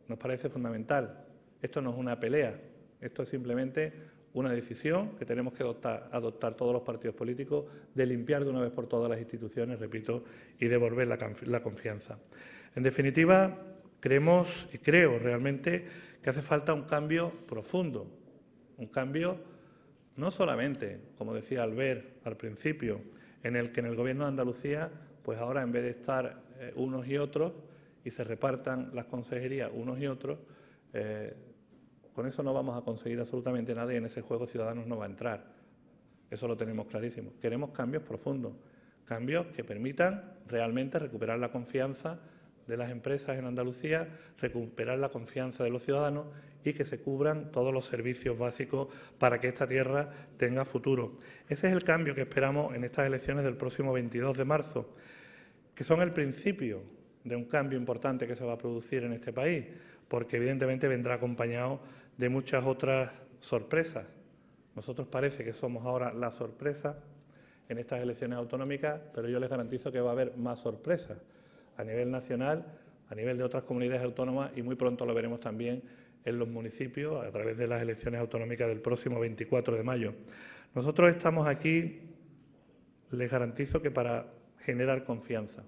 nos parece fundamental. Esto no es una pelea, esto es simplemente una decisión que tenemos que adoptar todos los partidos políticos de limpiar de una vez por todas las instituciones, repito, y devolver la confianza. En definitiva, creemos y creo realmente que hace falta un cambio profundo, un cambio no solamente, como decía Albert al principio, en el que en el Gobierno de Andalucía, pues ahora en vez de estar unos y otros y se repartan las consejerías unos y otros, con eso no vamos a conseguir absolutamente nada y en ese juego Ciudadanos no va a entrar. Eso lo tenemos clarísimo. Queremos cambios profundos, cambios que permitan realmente recuperar la confianza de las empresas en Andalucía, recuperar la confianza de los ciudadanos y que se cubran todos los servicios básicos para que esta tierra tenga futuro. Ese es el cambio que esperamos en estas elecciones del próximo 22 de marzo, que son el principio de un cambio importante que se va a producir en este país, porque evidentemente vendrá acompañado de muchas otras sorpresas. Nosotros parece que somos ahora la sorpresa en estas elecciones autonómicas, pero yo les garantizo que va a haber más sorpresas a nivel nacional, a nivel de otras comunidades autónomas y muy pronto lo veremos también en los municipios a través de las elecciones autonómicas del próximo 24 de mayo. Nosotros estamos aquí, les garantizo que para generar confianza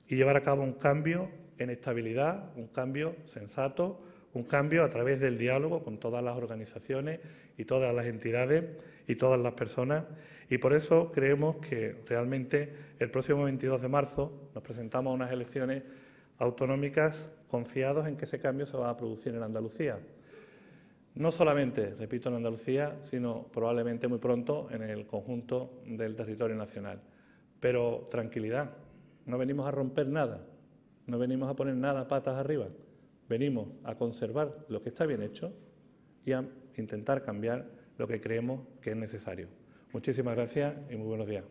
y llevar a cabo un cambio en estabilidad, un cambio sensato, un cambio a través del diálogo con todas las organizaciones y todas las entidades y todas las personas. Y por eso creemos que realmente el próximo 22 de marzo nos presentamos a unas elecciones autonómicas confiados en que ese cambio se va a producir en Andalucía. No solamente, repito, en Andalucía, sino probablemente muy pronto en el conjunto del territorio nacional. Pero tranquilidad, no venimos a romper nada, no venimos a poner nada patas arriba, venimos a conservar lo que está bien hecho y a intentar cambiar lo que creemos que es necesario. Muchísimas gracias y muy buenos días.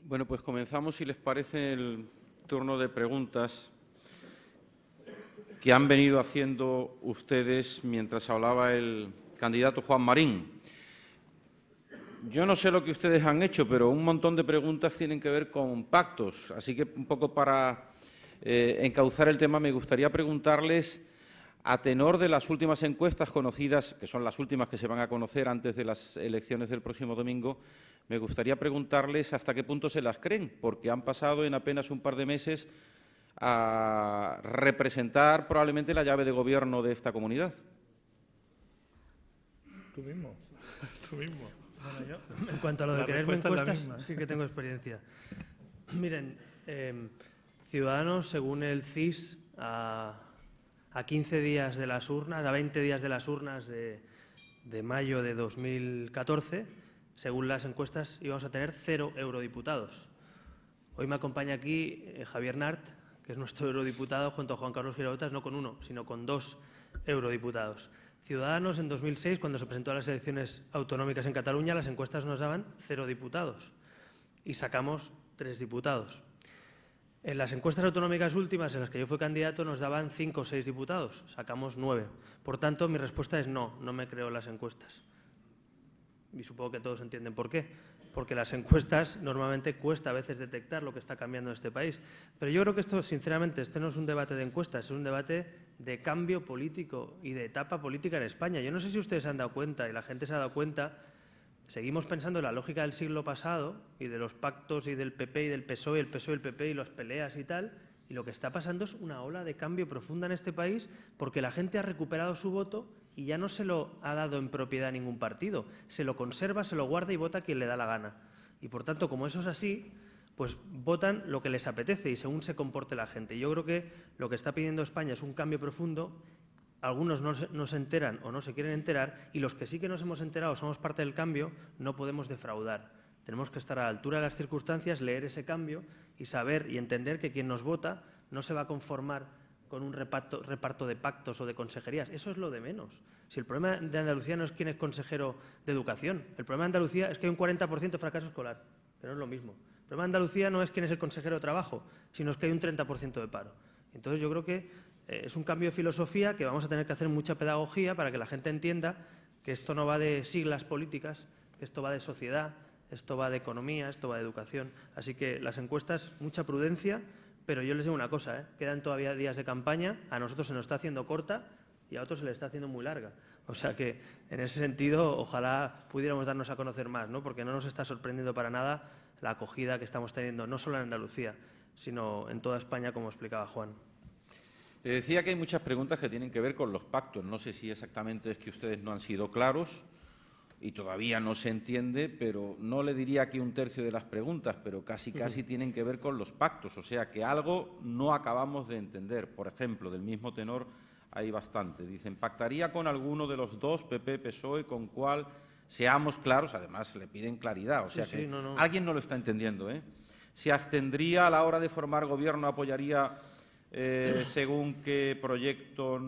Bueno, pues comenzamos, si les parece, el turno de preguntas que han venido haciendo ustedes mientras hablaba el candidato Juan Marín. Yo no sé lo que ustedes han hecho, pero un montón de preguntas tienen que ver con pactos. Así que, un poco para encauzar el tema, me gustaría preguntarles, a tenor de las últimas encuestas conocidas, que son las últimas que se van a conocer antes de las elecciones del próximo domingo, me gustaría preguntarles hasta qué punto se las creen, porque han pasado en apenas un par de meses a representar probablemente la llave de gobierno de esta comunidad. Tú mismo. Bueno, yo, en cuanto a lo de creerme encuestas, sí que tengo experiencia. Miren, Ciudadanos, según el CIS, a 15 días de las urnas, a 20 días de las urnas de mayo de 2014, según las encuestas, íbamos a tener 0 eurodiputados. Hoy me acompaña aquí Javier Nart, que es nuestro eurodiputado, junto a Juan Carlos Girautas, no con 1, sino con 2 eurodiputados. Ciudadanos, en 2006, cuando se presentó a las elecciones autonómicas en Cataluña, las encuestas nos daban 0 diputados y sacamos 3 diputados. En las encuestas autonómicas últimas, en las que yo fui candidato, nos daban 5 o 6 diputados, sacamos 9. Por tanto, mi respuesta es no me creo las encuestas. Y supongo que todos entienden por qué. Porque las encuestas normalmente cuesta a veces detectar lo que está cambiando en este país. Pero yo creo que esto, sinceramente, no es un debate de encuestas, es un debate de cambio político y de etapa política en España. Yo no sé si ustedes se han dado cuenta y la gente se ha dado cuenta. Seguimos pensando en la lógica del siglo pasado y de los pactos y del PP y del PSOE, el PSOE y el PP y las peleas y tal, y lo que está pasando es una ola de cambio profunda en este país porque la gente ha recuperado su voto y ya no se lo ha dado en propiedad a ningún partido, se lo conserva, se lo guarda y vota a quien le da la gana. Y por tanto, como eso es así, pues votan lo que les apetece y según se comporte la gente. Yo creo que lo que está pidiendo España es un cambio profundo. Algunos no se enteran o no se quieren enterar, y los que sí que nos hemos enterado, somos parte del cambio, no podemos defraudar. Tenemos que estar a la altura de las circunstancias, leer ese cambio y saber y entender que quien nos vota no se va a conformar con un reparto de pactos o de consejerías. Eso es lo de menos. Si el problema de Andalucía no es quién es consejero de educación, el problema de Andalucía es que hay un 40% de fracaso escolar, que no es lo mismo. El problema de Andalucía no es quién es el consejero de trabajo, sino es que hay un 30% de paro. Entonces yo creo que es un cambio de filosofía que vamos a tener que hacer mucha pedagogía para que la gente entienda que esto no va de siglas políticas, que esto va de sociedad, esto va de economía, esto va de educación. Así que las encuestas, mucha prudencia, pero yo les digo una cosa, quedan todavía días de campaña, a nosotros se nos está haciendo corta y a otros se les está haciendo muy larga. O sea que, en ese sentido, ojalá pudiéramos darnos a conocer más, ¿no? Porque no nos está sorprendiendo para nada la acogida que estamos teniendo, no solo en Andalucía, sino en toda España, como explicaba Juan. Le decía que hay muchas preguntas que tienen que ver con los pactos. No sé si exactamente es que ustedes no han sido claros y todavía no se entiende, pero no le diría que un tercio de las preguntas, pero casi tienen que ver con los pactos. O sea, que algo no acabamos de entender. Por ejemplo, del mismo tenor hay bastante. Dicen, ¿pactaría con alguno de los dos, PP, PSOE, con cuál? Seamos claros. Además, le piden claridad. O sea, alguien no lo está entendiendo, ¿eh? ¿Se abstendría a la hora de formar gobierno, apoyaría según qué proyecto?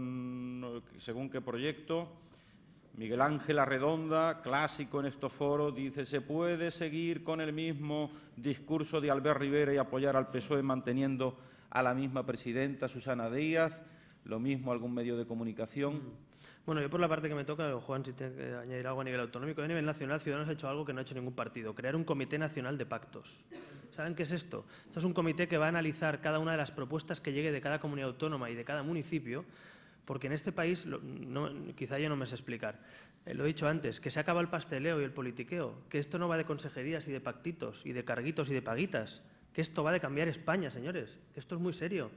Miguel Ángel Arredonda, clásico en estos foros, dice, ¿se puede seguir con el mismo discurso de Albert Rivera y apoyar al PSOE manteniendo a la misma presidenta, Susana Díaz? Lo mismo algún medio de comunicación. Bueno, yo por la parte que me toca, Juan, si tiene que añadir algo a nivel autonómico, a nivel nacional, Ciudadanos ha hecho algo que no ha hecho ningún partido, crear un Comité Nacional de Pactos. ¿Saben qué es esto? Esto es un comité que va a analizar cada una de las propuestas que llegue de cada comunidad autónoma y de cada municipio, porque en este país, quizá yo no me sé explicar, lo he dicho antes, que se acaba el pasteleo y el politiqueo, que esto no va de consejerías y de pactitos y de carguitos y de paguitas, que esto va de cambiar España, señores, que esto es muy serio,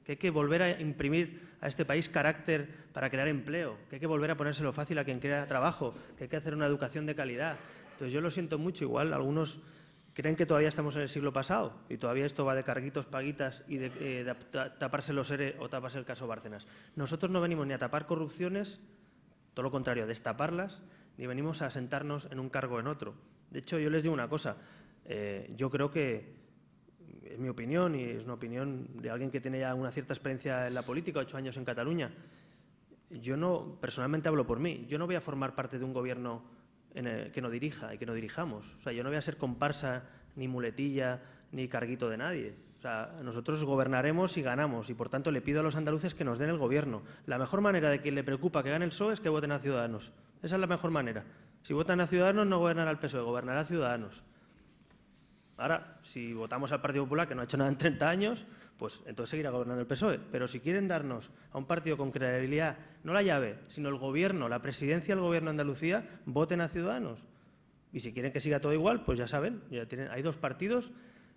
que hay que volver a imprimir a este país carácter para crear empleo, que hay que volver a ponérselo fácil a quien crea trabajo, que hay que hacer una educación de calidad. Entonces yo lo siento mucho, igual algunos creen que todavía estamos en el siglo pasado y todavía esto va de carguitos, paguitas y de taparse los ERE o taparse el caso Bárcenas. Nosotros no venimos ni a tapar corrupciones, todo lo contrario, a destaparlas, ni venimos a sentarnos en un cargo o en otro. De hecho, yo les digo una cosa, yo creo que, es mi opinión y es una opinión de alguien que tiene ya una cierta experiencia en la política, 8 años en Cataluña, yo no, personalmente hablo por mí, yo no voy a formar parte de un gobierno que no dirija y que no dirijamos. O sea, yo no voy a ser comparsa, ni muletilla, ni carguito de nadie. O sea, nosotros gobernaremos y ganamos y, por tanto, le pido a los andaluces que nos den el gobierno. La mejor manera de quien le preocupa que gane el PSOE es que voten a Ciudadanos. Esa es la mejor manera. Si votan a Ciudadanos, no gobernará el PSOE, gobernará a Ciudadanos. Ahora, si votamos al Partido Popular, que no ha hecho nada en 30 años, pues entonces seguirá gobernando el PSOE. Pero si quieren darnos a un partido con credibilidad, no la llave, sino el gobierno, la presidencia del gobierno de Andalucía, voten a Ciudadanos. Y si quieren que siga todo igual, pues ya saben, hay dos partidos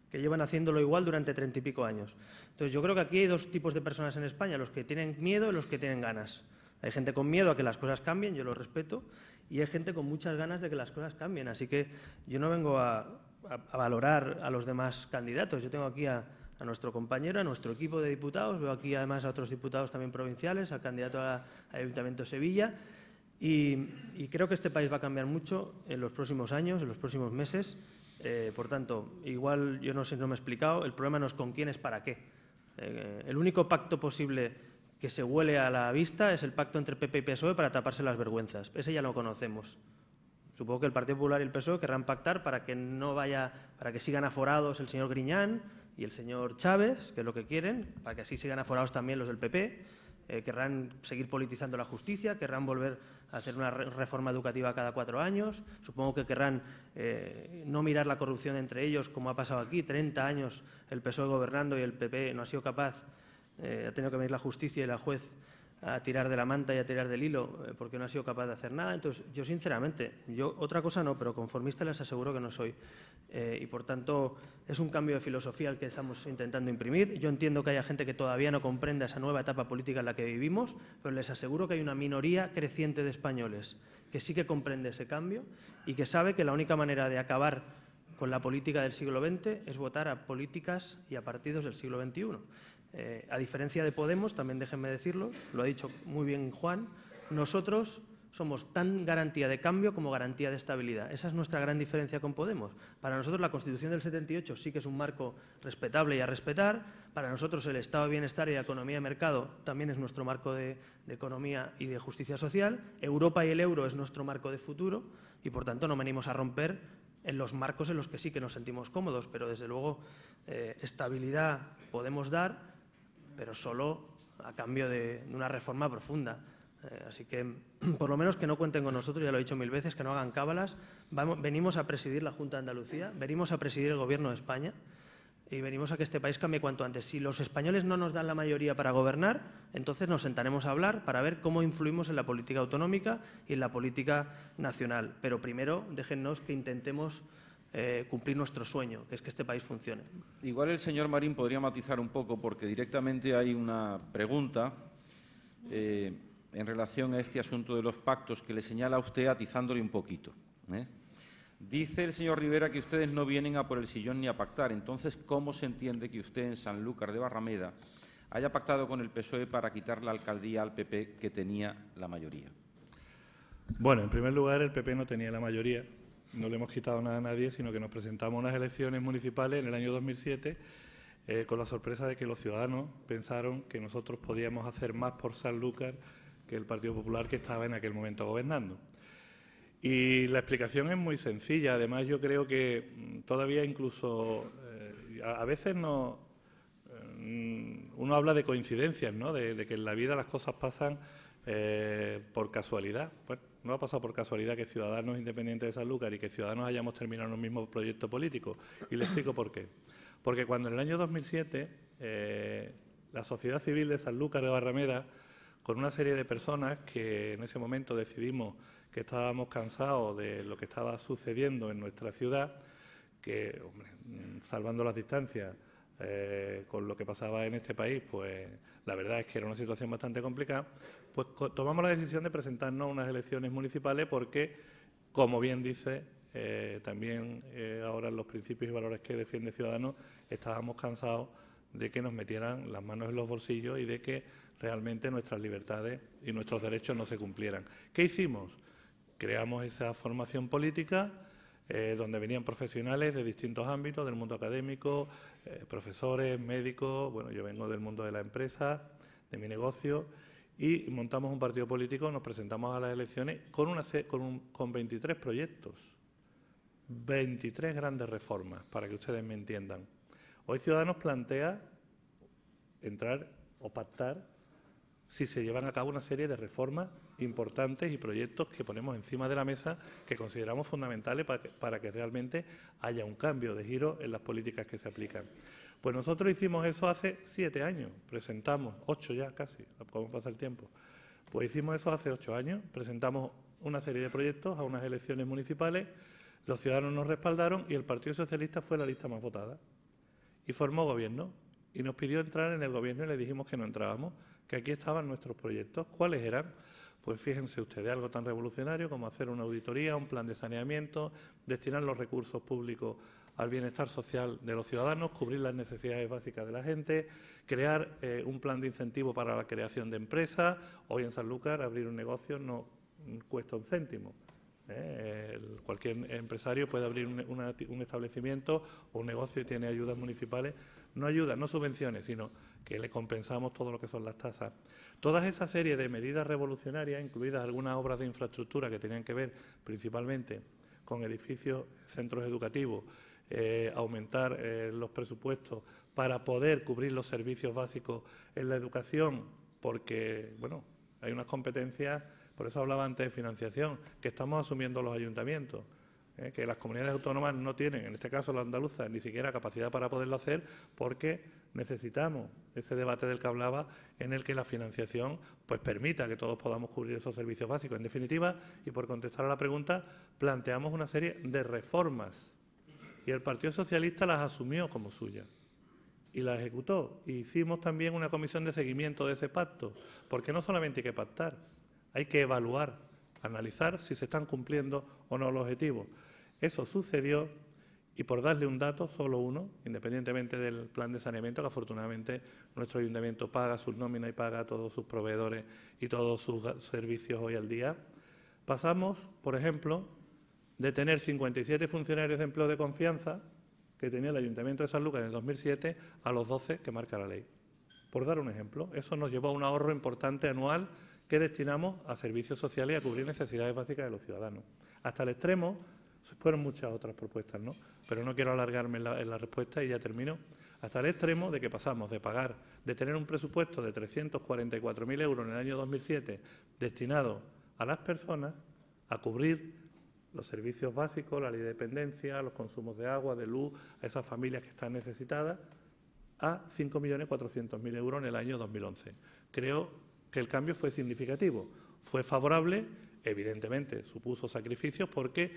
que llevan haciéndolo igual durante 30 y pico años. Entonces yo creo que aquí hay dos tipos de personas en España, los que tienen miedo y los que tienen ganas. Hay gente con miedo a que las cosas cambien, yo lo respeto, y hay gente con muchas ganas de que las cosas cambien. Así que yo no vengo a valorar a los demás candidatos. Yo tengo aquí a nuestro compañero, a nuestro equipo de diputados, veo aquí además a otros diputados también provinciales, al candidato al Ayuntamiento de Sevilla, y creo que este país va a cambiar mucho en los próximos años, en los próximos meses. Por tanto, igual yo no sé, no me he explicado, el problema no es con quién, es para qué. El único pacto posible que se huele a la vista es el pacto entre PP y PSOE para taparse las vergüenzas. Ese ya lo conocemos. Supongo que el Partido Popular y el PSOE querrán pactar para que para que sigan aforados el señor Griñán y el señor Chávez, que es lo que quieren, para que así sigan aforados también los del PP. Querrán seguir politizando la justicia, querrán volver a hacer una reforma educativa cada 4 años. Supongo que querrán no mirar la corrupción entre ellos, como ha pasado aquí, 30 años el PSOE gobernando y el PP no ha sido capaz, ha tenido que venir la justicia y la juez a tirar de la manta y a tirar del hilo porque no ha sido capaz de hacer nada. Entonces, yo sinceramente, otra cosa no, pero conformista les aseguro que no soy. Y por tanto, es un cambio de filosofía el que estamos intentando imprimir. Yo entiendo que haya gente que todavía no comprenda esa nueva etapa política en la que vivimos, pero les aseguro que hay una minoría creciente de españoles que sí que comprende ese cambio y que sabe que la única manera de acabar con la política del siglo XX es votar a políticas y a partidos del siglo XXI. A diferencia de Podemos, también déjenme decirlo, lo ha dicho muy bien Juan, nosotros somos tan garantía de cambio como garantía de estabilidad. Esa es nuestra gran diferencia con Podemos. Para nosotros la Constitución del 78 sí que es un marco respetable y a respetar. Para nosotros el Estado de Bienestar y la economía de mercado también es nuestro marco de economía y de justicia social. Europa y el euro es nuestro marco de futuro y, por tanto, no venimos a romper en los marcos en los que sí que nos sentimos cómodos. Pero, desde luego, estabilidad podemos dar, pero solo a cambio de una reforma profunda. Así que, por lo menos, que no cuenten con nosotros, ya lo he dicho 1000 veces, que no hagan cábalas. Venimos a presidir la Junta de Andalucía, venimos a presidir el Gobierno de España y venimos a que este país cambie cuanto antes. Si los españoles no nos dan la mayoría para gobernar, entonces nos sentaremos a hablar para ver cómo influimos en la política autonómica y en la política nacional. Pero primero, déjennos que intentemos cumplir nuestro sueño, que es que este país funcione. Igual el señor Marín podría matizar un poco, porque directamente hay una pregunta en relación a este asunto de los pactos que le señala a usted atizándole un poquito. Dice el señor Rivera que ustedes no vienen a por el sillón ni a pactar. Entonces, ¿cómo se entiende que usted en Sanlúcar de Barrameda haya pactado con el PSOE para quitar la alcaldía al PP, que tenía la mayoría? Bueno, en primer lugar, el PP no tenía la mayoría. No le hemos quitado nada a nadie, sino que nos presentamos a unas elecciones municipales en el año 2007 con la sorpresa de que los ciudadanos pensaron que nosotros podíamos hacer más por Sanlúcar que el Partido Popular, que estaba en aquel momento gobernando. Y la explicación es muy sencilla. Además, yo creo que todavía incluso a veces uno habla de coincidencias, ¿no? De que en la vida las cosas pasan por casualidad. Bueno, no ha pasado por casualidad que Ciudadanos, independientes de Sanlúcar, y que Ciudadanos hayamos terminado en un mismo proyecto político. Y le explico por qué. Porque cuando en el año 2007 la sociedad civil de Sanlúcar de Barrameda, con una serie de personas que en ese momento decidimos que estábamos cansados de lo que estaba sucediendo en nuestra ciudad, que, hombre, salvando las distancias con lo que pasaba en este país, pues la verdad es que era una situación bastante complicada, pues tomamos la decisión de presentarnos a unas elecciones municipales porque, como bien dice, también ahora en los principios y valores que defiende Ciudadanos, estábamos cansados de que nos metieran las manos en los bolsillos y de que realmente nuestras libertades y nuestros derechos no se cumplieran. ¿Qué hicimos? Creamos esa formación política donde venían profesionales de distintos ámbitos, del mundo académico, profesores, médicos. Bueno, yo vengo del mundo de la empresa, de mi negocio, y montamos un partido político, nos presentamos a las elecciones con 23 proyectos, 23 grandes reformas, para que ustedes me entiendan. Hoy Ciudadanos plantea entrar o pactar si se llevan a cabo una serie de reformas importantes y proyectos que ponemos encima de la mesa que consideramos fundamentales para que realmente haya un cambio de giro en las políticas que se aplican. Pues nosotros hicimos eso hace 7 años, presentamos 8 ya casi, ¿cómo pasa el tiempo? Pues hicimos eso hace 8 años, presentamos una serie de proyectos a unas elecciones municipales, los ciudadanos nos respaldaron y el Partido Socialista fue la lista más votada y formó gobierno y nos pidió entrar en el gobierno y le dijimos que no entrábamos, que aquí estaban nuestros proyectos. ¿Cuáles eran? Pues fíjense ustedes, algo tan revolucionario como hacer una auditoría, un plan de saneamiento, destinar los recursos públicos al bienestar social de los ciudadanos, cubrir las necesidades básicas de la gente, crear un plan de incentivo para la creación de empresas. Hoy en Sanlúcar abrir un negocio no cuesta un céntimo. Cualquier empresario puede abrir un establecimiento o un negocio y tiene ayudas municipales. No ayudas, no subvenciones, sino que le compensamos todo lo que son las tasas. Toda esa serie de medidas revolucionarias, incluidas algunas obras de infraestructura que tenían que ver principalmente con edificios, centros educativos, aumentar los presupuestos para poder cubrir los servicios básicos en la educación, porque, bueno, hay unas competencias, por eso hablaba antes de financiación, que estamos asumiendo los ayuntamientos. Que las comunidades autónomas no tienen, en este caso las andaluzas, ni siquiera capacidad para poderlo hacer porque necesitamos ese debate del que hablaba en el que la financiación pues permita que todos podamos cubrir esos servicios básicos. En definitiva, y por contestar a la pregunta, planteamos una serie de reformas y el Partido Socialista las asumió como suyas y las ejecutó. Y hicimos también una comisión de seguimiento de ese pacto, porque no solamente hay que pactar, hay que evaluar, analizar si se están cumpliendo o no los objetivos. Eso sucedió Y por darle un dato, solo uno, independientemente del plan de saneamiento, que afortunadamente nuestro ayuntamiento paga sus nóminas y paga a todos sus proveedores y todos sus servicios hoy al día, pasamos, por ejemplo, de tener 57 funcionarios de empleo de confianza que tenía el Ayuntamiento de Sanlúcar en el 2007 a los 12 que marca la ley. Por dar un ejemplo, eso nos llevó a un ahorro importante anual que destinamos a servicios sociales y a cubrir necesidades básicas de los ciudadanos. Hasta el extremo, fueron muchas otras propuestas, ¿no? Pero no quiero alargarme en la respuesta y ya termino. Hasta el extremo de que pasamos de tener un presupuesto de 344.000 euros en el año 2007 destinado a las personas, a cubrir los servicios básicos, la ley de dependencia, los consumos de agua, de luz, a esas familias que están necesitadas, a 5.400.000 euros en el año 2011. Creo que el cambio fue significativo, fue favorable, evidentemente supuso sacrificios porque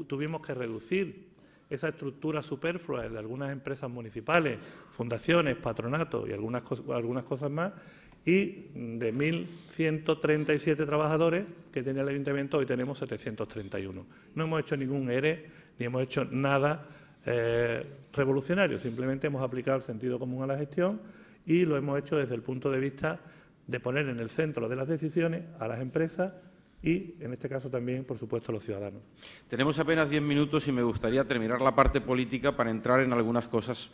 tuvimos que reducir esa estructura superflua de algunas empresas municipales, fundaciones, patronatos y algunas cosas más, y de 1.137 trabajadores que tenía el Ayuntamiento, hoy tenemos 731. No hemos hecho ningún ERE ni hemos hecho nada revolucionario, simplemente hemos aplicado el sentido común a la gestión y lo hemos hecho desde el punto de vista de poner en el centro de las decisiones a las empresas y, en este caso también, por supuesto, a los ciudadanos. Tenemos apenas 10 minutos y me gustaría terminar la parte política para entrar en algunas cosas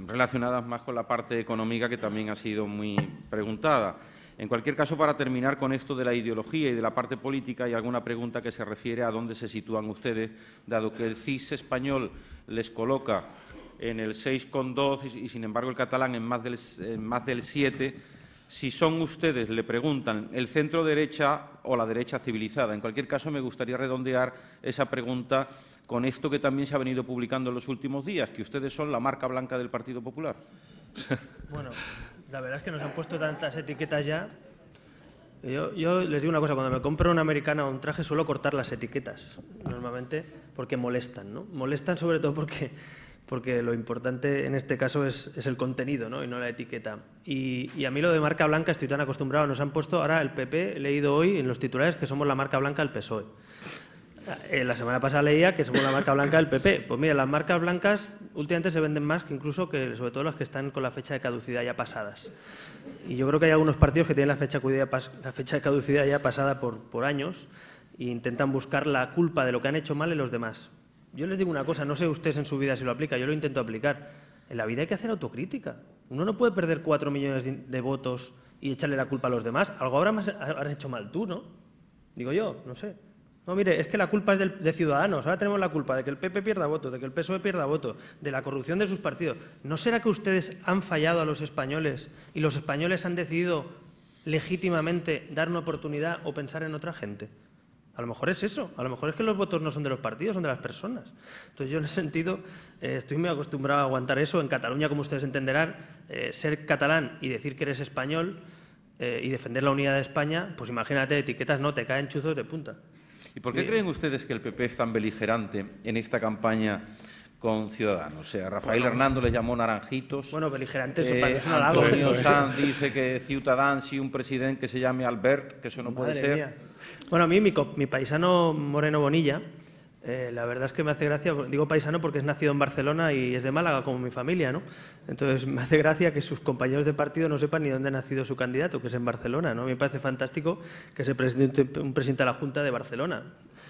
relacionadas más con la parte económica, que también ha sido muy preguntada. En cualquier caso, para terminar con esto de la ideología y de la parte política, hay alguna pregunta que se refiere a dónde se sitúan ustedes, dado que el CIS español les coloca en el 6,2 y, sin embargo, el catalán en más del 7. Si son ustedes, le preguntan, el centro-derecha o la derecha civilizada. En cualquier caso, me gustaría redondear esa pregunta con esto que también se ha venido publicando en los últimos días, que ustedes son la marca blanca del Partido Popular. Bueno, la verdad es que nos han puesto tantas etiquetas ya. Yo les digo una cosa, cuando me compro una americana o un traje suelo cortar las etiquetas, normalmente, porque molestan, ¿no? Molestan sobre todo porque lo importante en este caso es el contenido, ¿no? Y no la etiqueta. Y a mí lo de marca blanca estoy tan acostumbrado. Nos han puesto ahora el PP, he leído hoy en los titulares que somos la marca blanca del PSOE. La semana pasada leía que somos la marca blanca del PP. Pues mira, las marcas blancas últimamente se venden más que incluso que, sobre todo, las que están con la fecha de caducidad ya pasadas. Y yo creo que hay algunos partidos que tienen la fecha de caducidad ya pasada por años e intentan buscar la culpa de lo que han hecho mal en los demás. Yo les digo una cosa, no sé ustedes en su vida si lo aplican, yo lo intento aplicar. En la vida hay que hacer autocrítica. Uno no puede perder 4 millones de votos y echarle la culpa a los demás. Algo habrás hecho mal tú, ¿no? Digo yo, no sé. No, mire, es que la culpa es de Ciudadanos. Ahora tenemos la culpa de que el PP pierda votos, de que el PSOE pierda votos, de la corrupción de sus partidos. ¿No será que ustedes han fallado a los españoles y los españoles han decidido legítimamente dar una oportunidad o pensar en otra gente? A lo mejor es eso, a lo mejor es que los votos no son de los partidos, son de las personas. Entonces yo en ese sentido estoy muy acostumbrado a aguantar eso. En Cataluña, como ustedes entenderán, ser catalán y decir que eres español y defender la unidad de España, pues imagínate, etiquetas no, te caen chuzos de punta. ¿Y por qué creen ustedes que el PP es tan beligerante en esta campaña con Ciudadanos? O sea, Rafael Hernando les llamó naranjitos. Bueno, beligerantes, es un halago. Antonio Sanz dice que Ciutadans y un presidente que se llame Albert, que eso no puede ser. Mía. Bueno, a mí mi paisano Moreno Bonilla, la verdad es que me hace gracia, digo paisano porque es nacido en Barcelona y es de Málaga, como mi familia, ¿no? Entonces me hace gracia que sus compañeros de partido no sepan ni dónde ha nacido su candidato, que es en Barcelona, ¿no? Me parece fantástico que se presente un presidente de la Junta de Barcelona.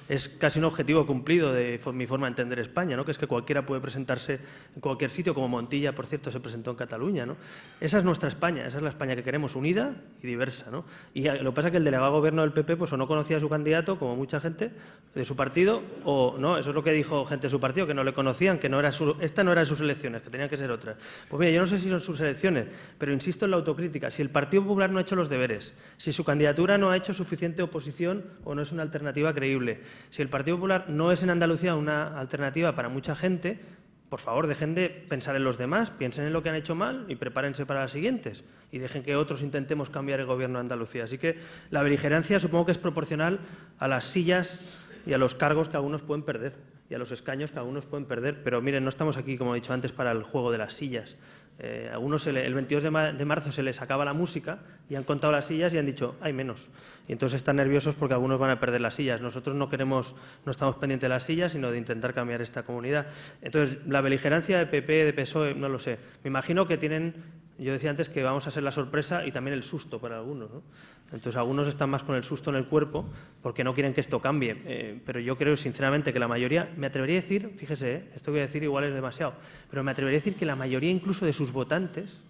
Es casi un objetivo cumplido de mi forma de entender España, ¿no? Que es que cualquiera puede presentarse en cualquier sitio, como Montilla, por cierto, se presentó en Cataluña, ¿no? Esa es nuestra España, esa es la España que queremos, unida y diversa, ¿no? Y lo que pasa es que el delegado de gobierno del PP pues, o no conocía a su candidato, como mucha gente de su partido, o no, eso es lo que dijo gente de su partido, que no le conocían, que esta no eran sus elecciones, que tenían que ser otras. Pues mira, yo no sé si son sus elecciones, pero insisto en la autocrítica. Si el Partido Popular no ha hecho los deberes, si su candidatura no ha hecho suficiente oposición o no es una alternativa creíble, si el Partido Popular no es en Andalucía una alternativa para mucha gente, por favor, dejen de pensar en los demás, piensen en lo que han hecho mal y prepárense para las siguientes y dejen que otros intentemos cambiar el gobierno de Andalucía. Así que la beligerancia supongo que es proporcional a las sillas y a los cargos que algunos pueden perder y a los escaños que algunos pueden perder. Pero miren, no estamos aquí, como he dicho antes, para el juego de las sillas. Algunos el 22 de marzo se les acaba la música y han contado las sillas y han dicho, hay menos. Y entonces están nerviosos porque algunos van a perder las sillas. Nosotros no estamos pendientes de las sillas, sino de intentar cambiar esta comunidad. Entonces, la beligerancia de PP, de PSOE, no lo sé. Me imagino que tienen... Yo decía antes que vamos a ser la sorpresa y también el susto para algunos, ¿no? Entonces, algunos están más con el susto en el cuerpo porque no quieren que esto cambie. Pero yo creo, sinceramente, que la mayoría, me atrevería a decir, fíjese, esto que voy a decir igual es demasiado, pero me atrevería a decir que la mayoría incluso de sus votantes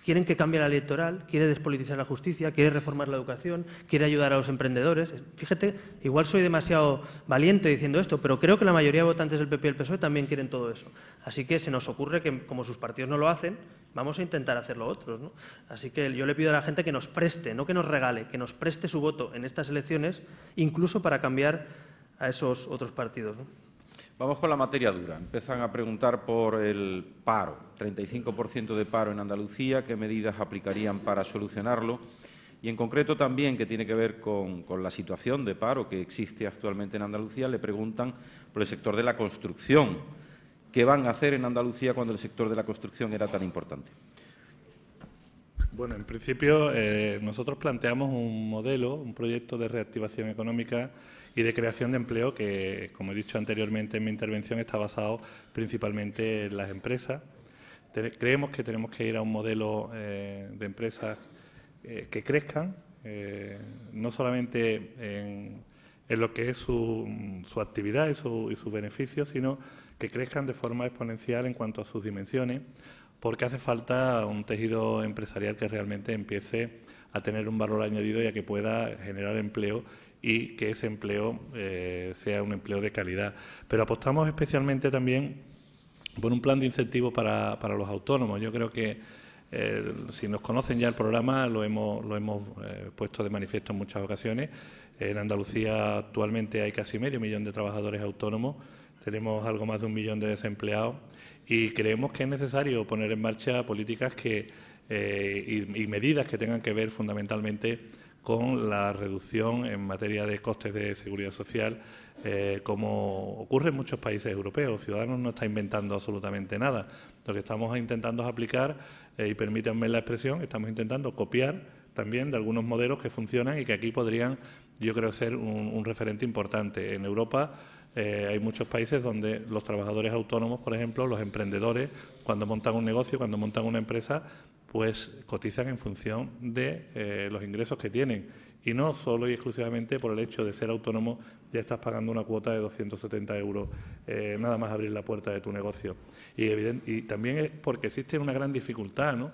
quieren que cambie la ley electoral, quiere despolitizar la justicia, quiere reformar la educación, quiere ayudar a los emprendedores. Fíjate, igual soy demasiado valiente diciendo esto, pero creo que la mayoría de votantes del PP y el PSOE también quieren todo eso. Así que se nos ocurre que, como sus partidos no lo hacen, vamos a intentar hacerlo otros, ¿no? Así que yo le pido a la gente que nos preste, no que nos regale, que nos preste su voto en estas elecciones, incluso para cambiar a esos otros partidos, ¿no? Vamos con la materia dura. Empiezan a preguntar por el paro, 35% de paro en Andalucía, qué medidas aplicarían para solucionarlo y, en concreto, también, que tiene que ver con la situación de paro que existe actualmente en Andalucía, le preguntan por el sector de la construcción. ¿Qué van a hacer en Andalucía cuando el sector de la construcción era tan importante? Bueno, en principio nosotros planteamos un modelo, un proyecto de reactivación económica y de creación de empleo que, como he dicho anteriormente en mi intervención, está basado principalmente en las empresas. Creemos que tenemos que ir a un modelo de empresas que crezcan, no solamente en lo que es su actividad y sus beneficios, sino que crezcan de forma exponencial en cuanto a sus dimensiones, porque hace falta un tejido empresarial que realmente empiece a tener un valor añadido y a que pueda generar empleo y que ese empleo sea un empleo de calidad. Pero apostamos especialmente también por un plan de incentivo para los autónomos. Yo creo que, si nos conocen ya el programa, lo hemos puesto de manifiesto en muchas ocasiones. En Andalucía actualmente hay casi medio millón de trabajadores autónomos, tenemos algo más de 1 millón de desempleados y creemos que es necesario poner en marcha políticas y medidas que tengan que ver fundamentalmente con la reducción en materia de costes de seguridad social, como ocurre en muchos países europeos. Ciudadanos no está inventando absolutamente nada. Lo que estamos intentando es aplicar, y permítanme la expresión, estamos intentando copiar también de algunos modelos que funcionan y que aquí podrían, yo creo, ser un referente importante. En Europa hay muchos países donde los trabajadores autónomos, por ejemplo, los emprendedores, cuando montan un negocio, cuando montan una empresa, pues cotizan en función de los ingresos que tienen y no solo y exclusivamente por el hecho de ser autónomo ya estás pagando una cuota de 270 euros nada más abrir la puerta de tu negocio. Y también es porque existe una gran dificultad, ¿no?,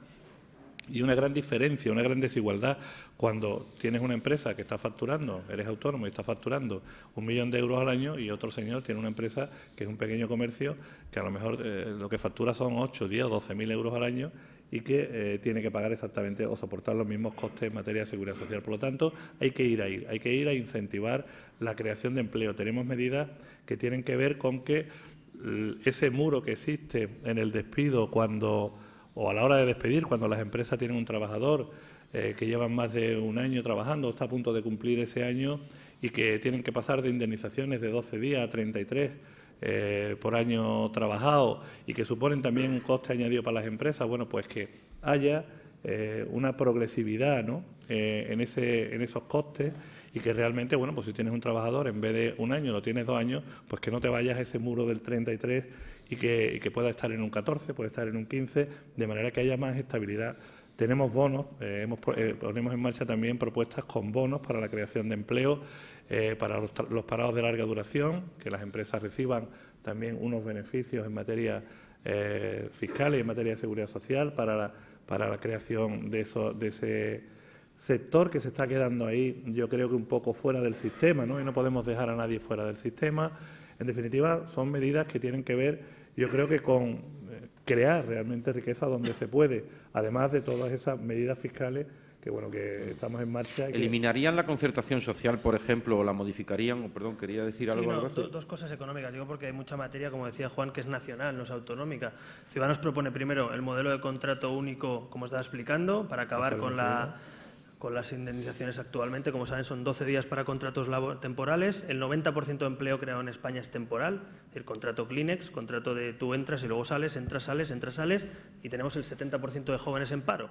y una gran diferencia, una gran desigualdad cuando tienes una empresa que está facturando, eres autónomo y está facturando 1 millón de euros al año y otro señor tiene una empresa que es un pequeño comercio que a lo mejor lo que factura son 8, 10 o 12.000 euros al año y que tiene que pagar exactamente o soportar los mismos costes en materia de seguridad social. Por lo tanto, hay que ir a incentivar la creación de empleo. Tenemos medidas que tienen que ver con que ese muro que existe en el despido o a la hora de despedir, cuando las empresas tienen un trabajador que llevan más de 1 año trabajando, está a punto de cumplir ese año y que tienen que pasar de indemnizaciones de 12 días a 33 por año trabajado y que suponen también un coste añadido para las empresas, bueno, pues que haya una progresividad, ¿no?, en esos costes y que realmente, bueno, pues si tienes un trabajador en vez de 1 año lo tienes 2 años, pues que no te vayas a ese muro del 33 y que pueda estar en un 14, puede estar en un 15, de manera que haya más estabilidad. Tenemos bonos, ponemos en marcha también propuestas con bonos para la creación de empleo, para los parados de larga duración, que las empresas reciban también unos beneficios en materia fiscal y en materia de seguridad social para la creación de ese sector que se está quedando ahí, yo creo que un poco fuera del sistema, ¿no? Y no podemos dejar a nadie fuera del sistema. En definitiva, son medidas que tienen que ver, yo creo que con crear realmente riqueza donde se puede, además de todas esas medidas fiscales que, bueno, que estamos en marcha. ¿Eliminarían la concertación social, por ejemplo, o la modificarían? Perdón, quería decir algo. No, dos cosas económicas. Digo porque hay mucha materia, como decía Juan, que es nacional, no es autonómica. Ciudadanos propone primero el modelo de contrato único, como estaba explicando, para acabar con con las indemnizaciones actualmente. Como saben, son 12 días para contratos temporales. El 90% de empleo creado en España es temporal, es decir, contrato Kleenex, contrato de tú entras y luego sales, entras, sales, y tenemos el 70% de jóvenes en paro.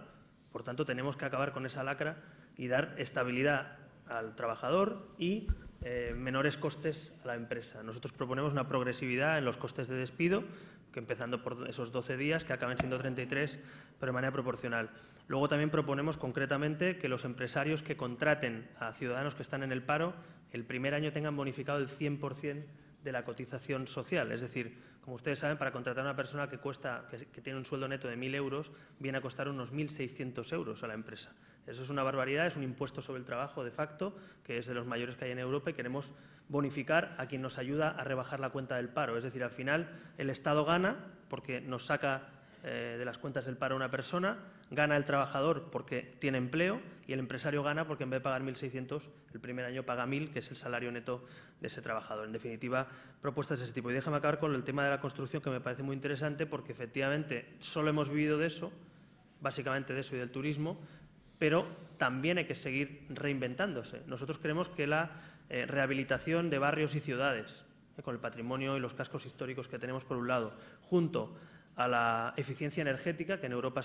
Por tanto, tenemos que acabar con esa lacra y dar estabilidad al trabajador y menores costes a la empresa. Nosotros proponemos una progresividad en los costes de despido, que empezando por esos 12 días, que acaben siendo 33, pero de manera proporcional. Luego también proponemos concretamente que los empresarios que contraten a ciudadanos que están en el paro, el primer año tengan bonificado el 100% de la cotización social. Es decir, como ustedes saben, para contratar a una persona que tiene un sueldo neto de 1.000 euros, viene a costar unos 1.600 euros a la empresa. Eso es una barbaridad, es un impuesto sobre el trabajo de facto, que es de los mayores que hay en Europa, y queremos bonificar a quien nos ayuda a rebajar la cuenta del paro. Es decir, al final el Estado gana porque nos saca de las cuentas del paro a una persona, gana el trabajador porque tiene empleo y el empresario gana porque en vez de pagar 1.600, el primer año paga 1.000, que es el salario neto de ese trabajador. En definitiva, propuestas de ese tipo. Y déjame acabar con el tema de la construcción, que me parece muy interesante, porque efectivamente solo hemos vivido de eso, básicamente de eso y del turismo, pero también hay que seguir reinventándose. Nosotros creemos que la rehabilitación de barrios y ciudades, con el patrimonio y los cascos históricos que tenemos por un lado, junto a la eficiencia energética, que en Europa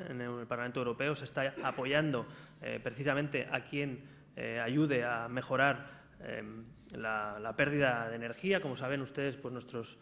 en el Parlamento Europeo se está apoyando precisamente a quien ayude a mejorar la pérdida de energía. Como saben ustedes, pues nuestros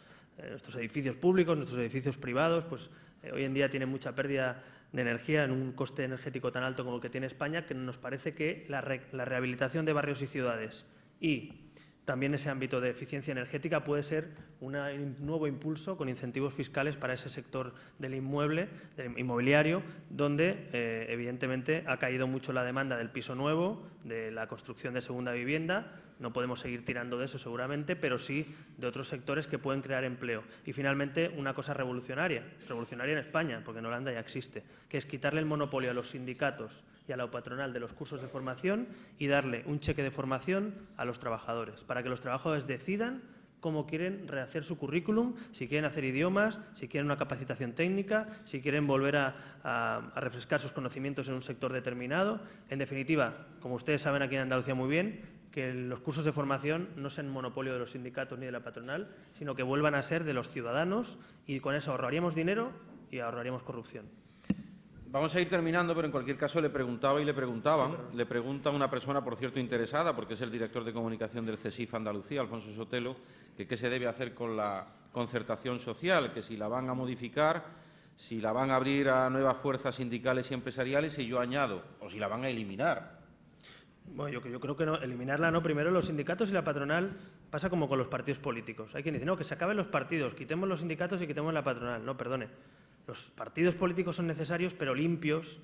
edificios públicos, nuestros edificios privados, pues hoy en día tienen mucha pérdida de energía en un coste energético tan alto como el que tiene España, que nos parece que la rehabilitación de barrios y ciudades y también ese ámbito de eficiencia energética puede ser un nuevo impulso con incentivos fiscales para ese sector del inmobiliario, donde evidentemente ha caído mucho la demanda del piso nuevo, de la construcción de segunda vivienda. No podemos seguir tirando de eso seguramente, pero sí de otros sectores que pueden crear empleo. Y finalmente, una cosa revolucionaria en España, porque en Holanda ya existe, que es quitarle el monopolio a los sindicatos y a la patronal de los cursos de formación y darle un cheque de formación a los trabajadores, para que los trabajadores decidan cómo quieren rehacer su currículum, si quieren hacer idiomas, si quieren una capacitación técnica, si quieren volver a refrescar sus conocimientos en un sector determinado. En definitiva, como ustedes saben aquí en Andalucía muy bien, que los cursos de formación no sean monopolio de los sindicatos ni de la patronal, sino que vuelvan a ser de los ciudadanos, y con eso ahorraríamos dinero y ahorraríamos corrupción. Vamos a ir terminando, pero en cualquier caso le preguntaba y le preguntaban. Sí, le pregunta una persona, por cierto, interesada, porque es el director de comunicación del CESIF Andalucía, Alfonso Sotelo, que qué se debe hacer con la concertación social, que si la van a modificar, si la van a abrir a nuevas fuerzas sindicales y empresariales, y yo añado, o si la van a eliminar. Bueno, yo creo que no, eliminarla no. Primero, los sindicatos y la patronal pasa como con los partidos políticos. Hay quien dice, no, que se acaben los partidos, quitemos los sindicatos y quitemos la patronal. No, perdone. Los partidos políticos son necesarios, pero limpios,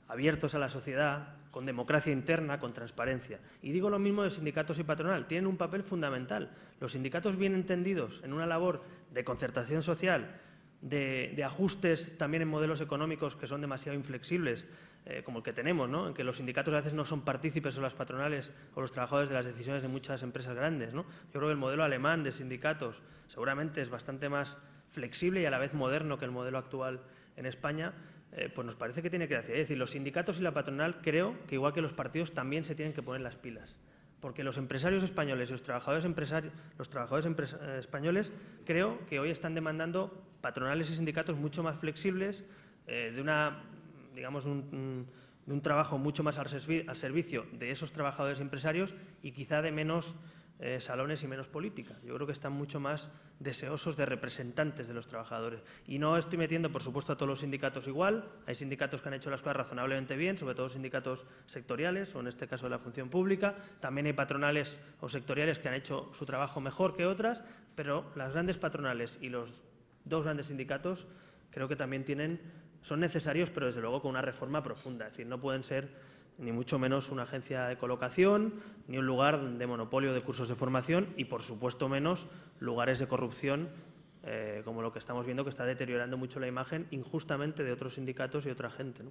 abiertos a la sociedad, con democracia interna, con transparencia. Y digo lo mismo de sindicatos y patronal. Tienen un papel fundamental. Los sindicatos bien entendidos en una labor de concertación social, de ajustes también en modelos económicos que son demasiado inflexibles, como el que tenemos, ¿no? En que los sindicatos a veces no son partícipes, o las patronales o los trabajadores, de las decisiones de muchas empresas grandes, ¿no? Yo creo que el modelo alemán de sindicatos seguramente es bastante más flexible y a la vez moderno que el modelo actual en España. Pues nos parece que tiene que hacer. Es decir, los sindicatos y la patronal, creo que igual que los partidos, también se tienen que poner las pilas. Porque los empresarios españoles y los trabajadores españoles creo que hoy están demandando patronales y sindicatos mucho más flexibles, de un trabajo mucho más al servicio de esos trabajadores y empresarios, y quizá de menos salones y menos política. Yo creo que están mucho más deseosos de representantes de los trabajadores. Y no estoy metiendo, por supuesto, a todos los sindicatos igual. Hay sindicatos que han hecho las cosas razonablemente bien, sobre todo sindicatos sectoriales, o en este caso de la función pública. También hay patronales o sectoriales que han hecho su trabajo mejor que otras, pero las grandes patronales y los dos grandes sindicatos creo que también son necesarios, pero desde luego con una reforma profunda. Es decir, no pueden ser ni mucho menos una agencia de colocación, ni un lugar de monopolio de cursos de formación y, por supuesto, menos lugares de corrupción, como lo que estamos viendo, que está deteriorando mucho la imagen injustamente de otros sindicatos y otra gente, ¿no?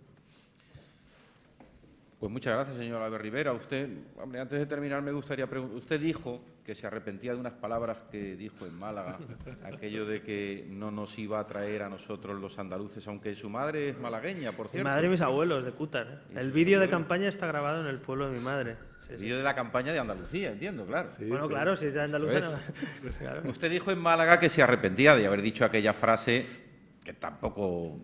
Pues muchas gracias, señor Albert Rivera. Usted, hombre, antes de terminar, me gustaría preguntar. Usted dijo que se arrepentía de unas palabras que dijo en Málaga, aquello de que no nos iba a traer a nosotros los andaluces, aunque su madre es malagueña, por cierto. Mi madre y mis abuelos, de Cútar. El vídeo de campaña está grabado en el pueblo de mi madre. El vídeo de la campaña de Andalucía, entiendo, claro. Sí, bueno, claro, si es de Andalucía. Claro. Usted dijo en Málaga que se arrepentía de haber dicho aquella frase que tampoco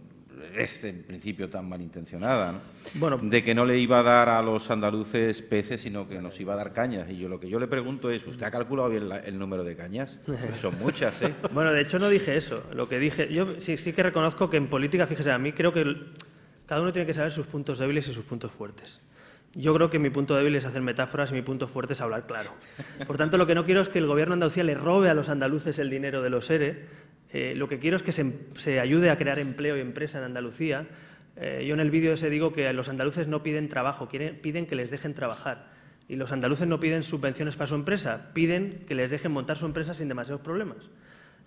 es en principio tan malintencionada, ¿no? Bueno, de que no le iba a dar a los andaluces peces, sino que nos iba a dar cañas. Y lo que yo le pregunto es, ¿usted ha calculado bien el número de cañas? Son muchas, ¿eh? Bueno, de hecho no dije eso. Lo que dije, yo sí que reconozco que en política, fíjese, a mí creo que cada uno tiene que saber sus puntos débiles y sus puntos fuertes. Yo creo que mi punto débil es hacer metáforas y mi punto fuerte es hablar claro. Por tanto, lo que no quiero es que el Gobierno de Andalucía le robe a los andaluces el dinero de los ERE. Lo que quiero es que se ayude a crear empleo y empresa en Andalucía. Yo en el vídeo ese digo que los andaluces no piden trabajo, piden que les dejen trabajar. Y los andaluces no piden subvenciones para su empresa, piden que les dejen montar su empresa sin demasiados problemas.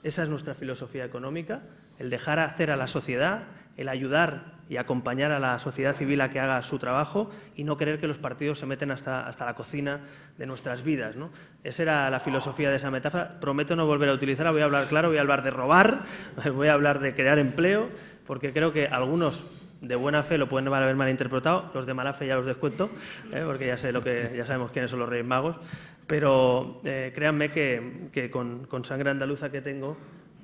Esa es nuestra filosofía económica, el dejar hacer a la sociedad, el ayudar y acompañar a la sociedad civil a que haga su trabajo y no querer que los partidos se meten hasta la cocina de nuestras vidas, ¿no? Esa era la filosofía de esa metáfora. Prometo no volver a utilizarla, voy a hablar claro, voy a hablar de robar, voy a hablar de crear empleo, porque creo que algunos de buena fe lo pueden haber malinterpretado, los de mala fe ya los descuento, porque ya sabemos quiénes son los Reyes Magos, pero créanme que con sangre andaluza que tengo,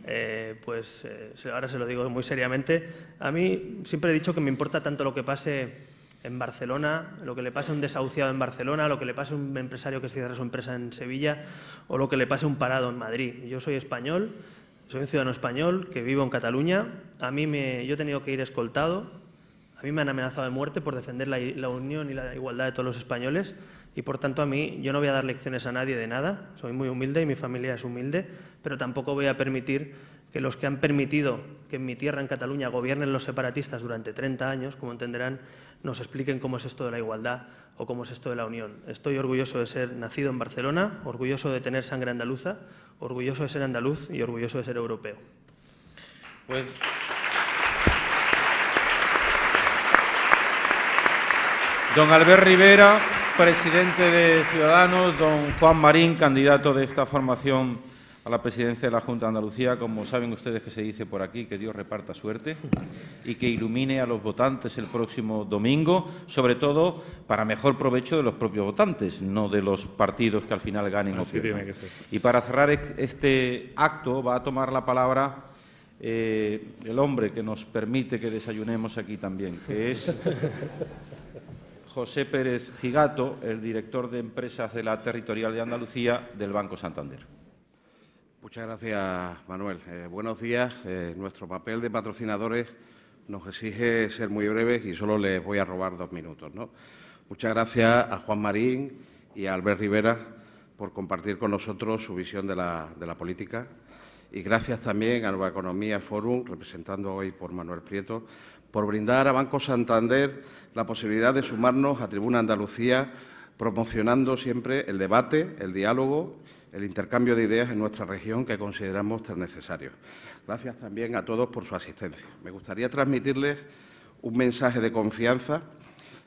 ahora se lo digo muy seriamente, a mí siempre he dicho que me importa tanto lo que pase en Barcelona, lo que le pase a un desahuciado en Barcelona, lo que le pase a un empresario que cierra su empresa en Sevilla o lo que le pase a un parado en Madrid. Yo soy español, soy un ciudadano español que vivo en Cataluña, yo he tenido que ir escoltado. A mí me han amenazado de muerte por defender la unión y la igualdad de todos los españoles y, por tanto, yo no voy a dar lecciones a nadie de nada. Soy muy humilde y mi familia es humilde, pero tampoco voy a permitir que los que han permitido que en mi tierra, en Cataluña, gobiernen los separatistas durante 30 años, como entenderán, nos expliquen cómo es esto de la igualdad o cómo es esto de la unión. Estoy orgulloso de ser nacido en Barcelona, orgulloso de tener sangre andaluza, orgulloso de ser andaluz y orgulloso de ser europeo. Pues don Albert Rivera, presidente de Ciudadanos, don Juan Marín, candidato de esta formación a la presidencia de la Junta de Andalucía. Como saben ustedes que se dice por aquí, que Dios reparta suerte y que ilumine a los votantes el próximo domingo, sobre todo para mejor provecho de los propios votantes, no de los partidos que al final ganen o pierdan. Y para cerrar este acto va a tomar la palabra el hombre que nos permite que desayunemos aquí también, que es José Pérez Gigato, el director de Empresas de la Territorial de Andalucía del Banco Santander. Muchas gracias, Manuel. Buenos días. Nuestro papel de patrocinadores nos exige ser muy breves y solo les voy a robar 2 minutos, ¿no? Muchas gracias a Juan Marín y a Albert Rivera por compartir con nosotros su visión de la política y gracias también a Nueva Economía Forum, representando hoy por Manuel Prieto, por brindar a Banco Santander la posibilidad de sumarnos a Tribuna Andalucía, promocionando siempre el debate, el diálogo, el intercambio de ideas en nuestra región que consideramos tan necesario. Gracias también a todos por su asistencia. Me gustaría transmitirles un mensaje de confianza,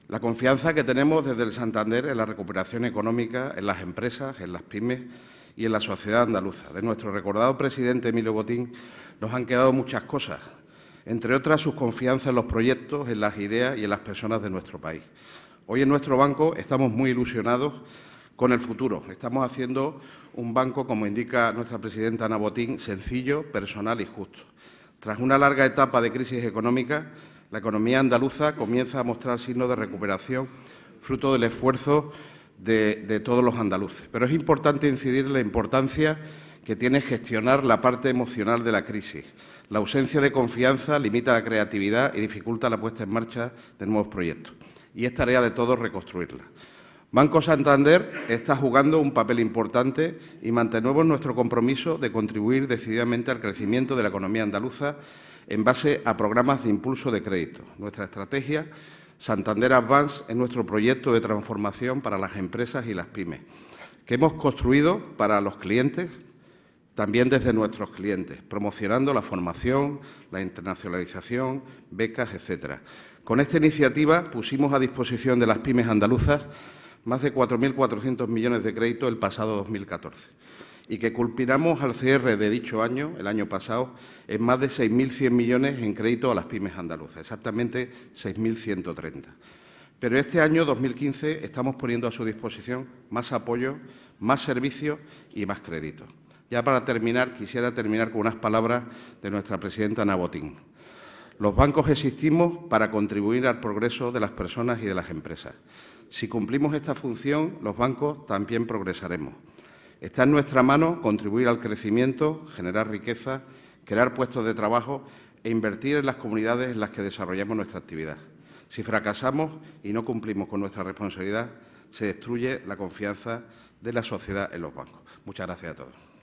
la confianza que tenemos desde el Santander en la recuperación económica, en las empresas, en las pymes y en la sociedad andaluza. De nuestro recordado presidente Emilio Botín nos han quedado muchas cosas, entre otras sus confianza en los proyectos, en las ideas y en las personas de nuestro país. Hoy en nuestro banco estamos muy ilusionados con el futuro. Estamos haciendo un banco, como indica nuestra presidenta Ana Botín, sencillo, personal y justo. Tras una larga etapa de crisis económica, la economía andaluza comienza a mostrar signos de recuperación, fruto del esfuerzo de todos los andaluces. Pero es importante incidir en la importancia que tiene gestionar la parte emocional de la crisis. La ausencia de confianza limita la creatividad y dificulta la puesta en marcha de nuevos proyectos. Y es tarea de todos reconstruirla. Banco Santander está jugando un papel importante y mantenemos nuestro compromiso de contribuir decididamente al crecimiento de la economía andaluza en base a programas de impulso de crédito. Nuestra estrategia Santander Advance es nuestro proyecto de transformación para las empresas y las pymes, que hemos construido para los clientes, también desde nuestros clientes, promocionando la formación, la internacionalización, becas, etcétera. Con esta iniciativa pusimos a disposición de las pymes andaluzas más de 4.400 millones de crédito el pasado 2014 y que culminamos al cierre de dicho año, el año pasado, en más de 6.100 millones en crédito a las pymes andaluzas, exactamente 6.130. Pero este año, 2015, estamos poniendo a su disposición más apoyo, más servicios y más créditos. Ya para terminar, quisiera terminar con unas palabras de nuestra presidenta Ana Botín. Los bancos existimos para contribuir al progreso de las personas y de las empresas. Si cumplimos esta función, los bancos también progresaremos. Está en nuestra mano contribuir al crecimiento, generar riqueza, crear puestos de trabajo e invertir en las comunidades en las que desarrollamos nuestra actividad. Si fracasamos y no cumplimos con nuestra responsabilidad, se destruye la confianza de la sociedad en los bancos. Muchas gracias a todos.